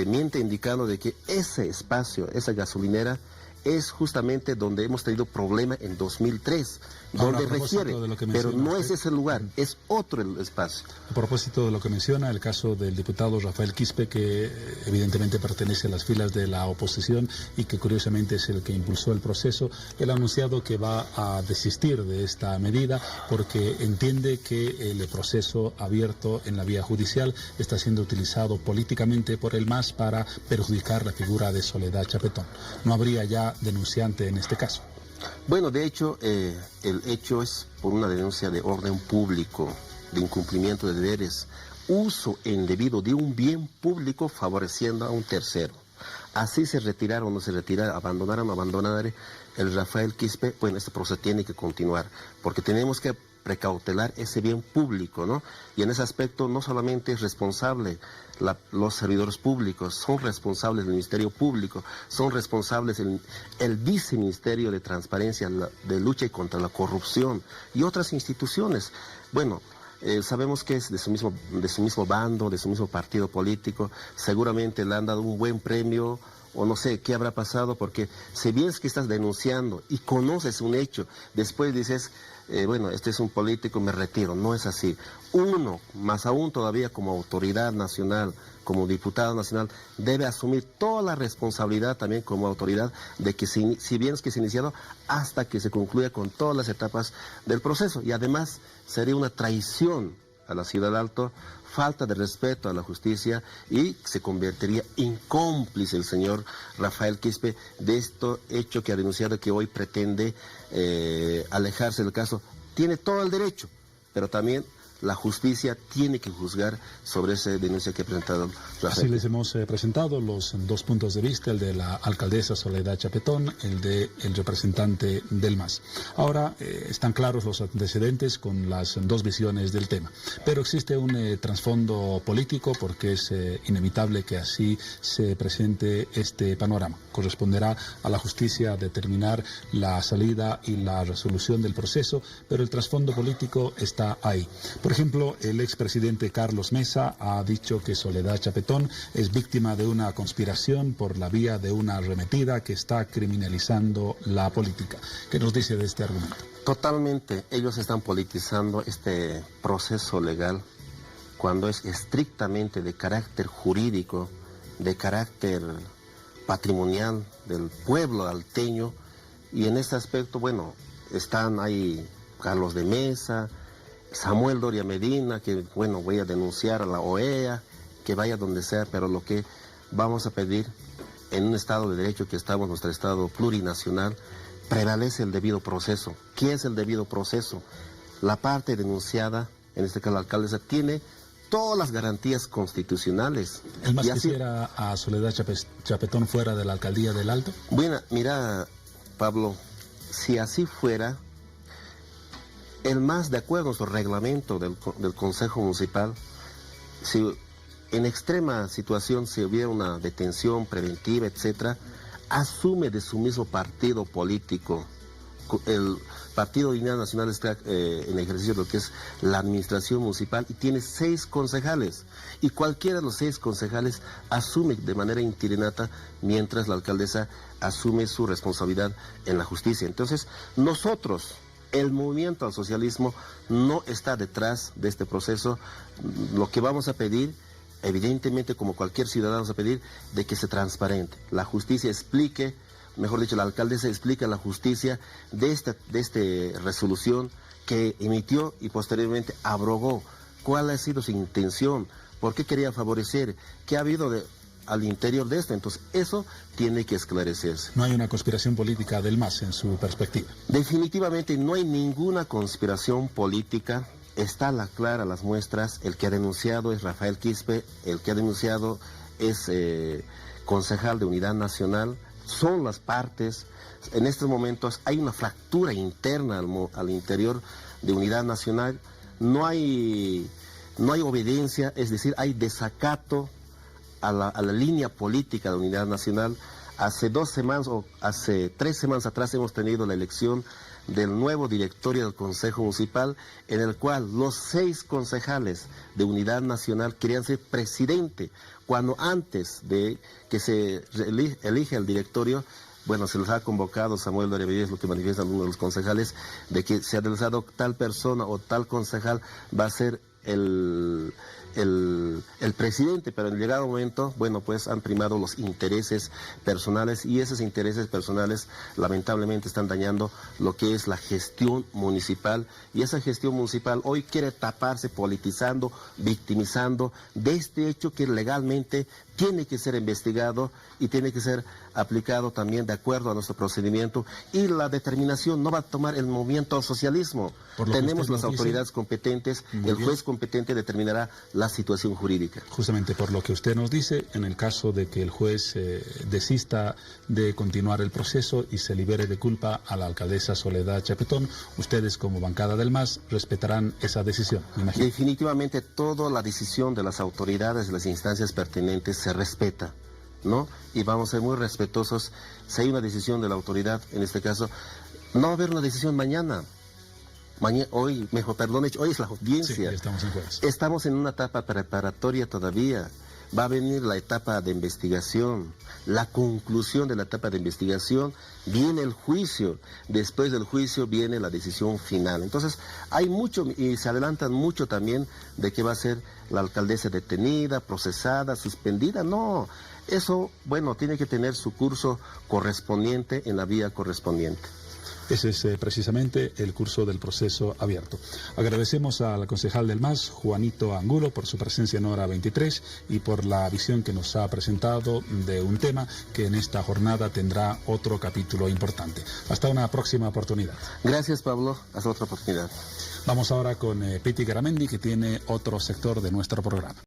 miente indicando de que ese espacio, esa gasolinera, es justamente donde hemos tenido problema en 2003, donde requiere, pero no es ese lugar, es otro el espacio. A propósito de lo que menciona, el caso del diputado Rafael Quispe, que evidentemente pertenece a las filas de la oposición y que curiosamente es el que impulsó el proceso, él ha anunciado que va a desistir de esta medida porque entiende que el proceso abierto en la vía judicial está siendo utilizado políticamente por el MAS para perjudicar la figura de Soledad Chapetón. No habría ya denunciante en este caso. Bueno, de hecho, el hecho es por una denuncia de orden público, de incumplimiento de deberes, uso indebido de un bien público favoreciendo a un tercero. Así se retiraron o no se retiraron, abandonaron o abandonar el Rafael Quispe. Bueno, este proceso tiene que continuar, porque tenemos que precautelar ese bien público, ¿no? Y en ese aspecto no solamente es responsable los servidores públicos, son responsables el Ministerio Público, son responsables el Viceministerio de Transparencia, de Lucha contra la Corrupción y otras instituciones. Bueno, sabemos que es de su mismo bando, de su mismo partido político, seguramente le han dado un buen premio, o no sé qué habrá pasado, porque si bien es que estás denunciando y conoces un hecho, después dices, bueno, este es un político, me retiro. No es así. Uno, más aún todavía como autoridad nacional, como diputado nacional, debe asumir toda la responsabilidad también como autoridad de que si bien es que se ha iniciado, hasta que se concluya con todas las etapas del proceso. Y además sería una traición a la ciudad de Alto, falta de respeto a la justicia, y se convertiría en cómplice el señor Rafael Quispe de este hecho que ha denunciado, que hoy pretende alejarse del caso. Tiene todo el derecho, pero también la justicia tiene que juzgar sobre esa denuncia que ha presentado Rafael. Así les hemos presentado los dos puntos de vista, el de la alcaldesa Soledad Chapetón, el del representante del MAS. Ahora están claros los antecedentes con las dos visiones del tema, pero existe un trasfondo político, porque es inevitable que así se presente este panorama. Corresponderá a la justicia determinar la salida y la resolución del proceso, pero el trasfondo político está ahí. Por ejemplo, el expresidente Carlos Mesa ha dicho que Soledad Chapetón es víctima de una conspiración por la vía de una arremetida que está criminalizando la política. ¿Qué nos dice de este argumento? Totalmente. Ellos están politizando este proceso legal cuando es estrictamente de carácter jurídico, de carácter patrimonial del pueblo alteño. Y en este aspecto, bueno, están ahí Carlos de Mesa, Samuel Doria Medina, que bueno, voy a denunciar a la OEA, que vaya donde sea, pero lo que vamos a pedir en un Estado de Derecho que estamos, nuestro Estado plurinacional, prevalece el debido proceso. ¿Qué es el debido proceso? La parte denunciada, en este caso la alcaldesa, tiene todas las garantías constitucionales. ¿El MAS quisiera a Soledad Chapetón fuera de la alcaldía del Alto? Bueno, mira, Pablo, si así fuera, el MAS, de acuerdo a nuestro reglamento del Consejo Municipal, si en extrema situación se hubiera una detención preventiva, etcétera, asume de su mismo partido político. El Partido de Unidad Nacional está en ejercicio de lo que es la administración municipal y tiene 6 concejales. Y cualquiera de los 6 concejales asume de manera interinata mientras la alcaldesa asume su responsabilidad en la justicia. Entonces, nosotros, el movimiento al socialismo, no está detrás de este proceso. Lo que vamos a pedir, evidentemente, como cualquier ciudadano, vamos a pedir de que se transparente. La justicia explique, mejor dicho, la alcaldesa explica a la justicia de esta resolución que emitió y posteriormente abrogó. ¿Cuál ha sido su intención? ¿Por qué quería favorecer? ¿Qué ha habido al interior de esto? Entonces, eso tiene que esclarecerse. No hay una conspiración política del MAS en su perspectiva. Definitivamente no hay ninguna conspiración política. Está clara las muestras. El que ha denunciado es Rafael Quispe, el que ha denunciado es concejal de Unidad Nacional. Son las partes. En estos momentos hay una fractura interna al interior de Unidad Nacional. No hay obediencia, es decir, hay desacato a la línea política de Unidad Nacional. Hace 2 semanas o hace 3 semanas atrás hemos tenido la elección del nuevo directorio del Consejo Municipal, en el cual los 6 concejales de Unidad Nacional querían ser presidente, cuando antes de que se elige el directorio, bueno, se les ha convocado, Samuel Benavides, lo que manifiesta algunos de los concejales, de que se ha realizado tal persona o tal concejal va a ser el presidente, pero en el llegado momento, bueno, pues han primado los intereses personales y esos intereses personales lamentablemente están dañando lo que es la gestión municipal, y esa gestión municipal hoy quiere taparse politizando, victimizando de este hecho que legalmente tiene que ser investigado y tiene que ser aplicado también de acuerdo a nuestro procedimiento, y la determinación no va a tomar el movimiento al socialismo. Tenemos las autoridades competentes, el juez competente determinará la situación jurídica. Justamente por lo que usted nos dice, en el caso de que el juez desista de continuar el proceso y se libere de culpa a la alcaldesa Soledad Chapetón, ustedes como bancada del MAS respetarán esa decisión, me imagino. Definitivamente toda la decisión de las autoridades, de las instancias pertinentes se respeta, ¿no? Y vamos a ser muy respetuosos. Si hay una decisión de la autoridad, en este caso, no va a haber una decisión mañana. Hoy es la audiencia. Sí, estamos en jueves. Estamos en una etapa preparatoria todavía. Va a venir la etapa de investigación. La conclusión de la etapa de investigación, viene el juicio. Después del juicio viene la decisión final. Entonces, hay mucho y se adelantan mucho también de que va a ser la alcaldesa detenida, procesada, suspendida. No, eso, bueno, tiene que tener su curso correspondiente en la vía correspondiente. Ese es precisamente el curso del proceso abierto. Agradecemos al concejal del MAS, Juanito Angulo, por su presencia en Hora 23 y por la visión que nos ha presentado de un tema que en esta jornada tendrá otro capítulo importante. Hasta una próxima oportunidad. Gracias, Pablo. Hasta otra oportunidad. Vamos ahora con Piti Garamendi, que tiene otro sector de nuestro programa.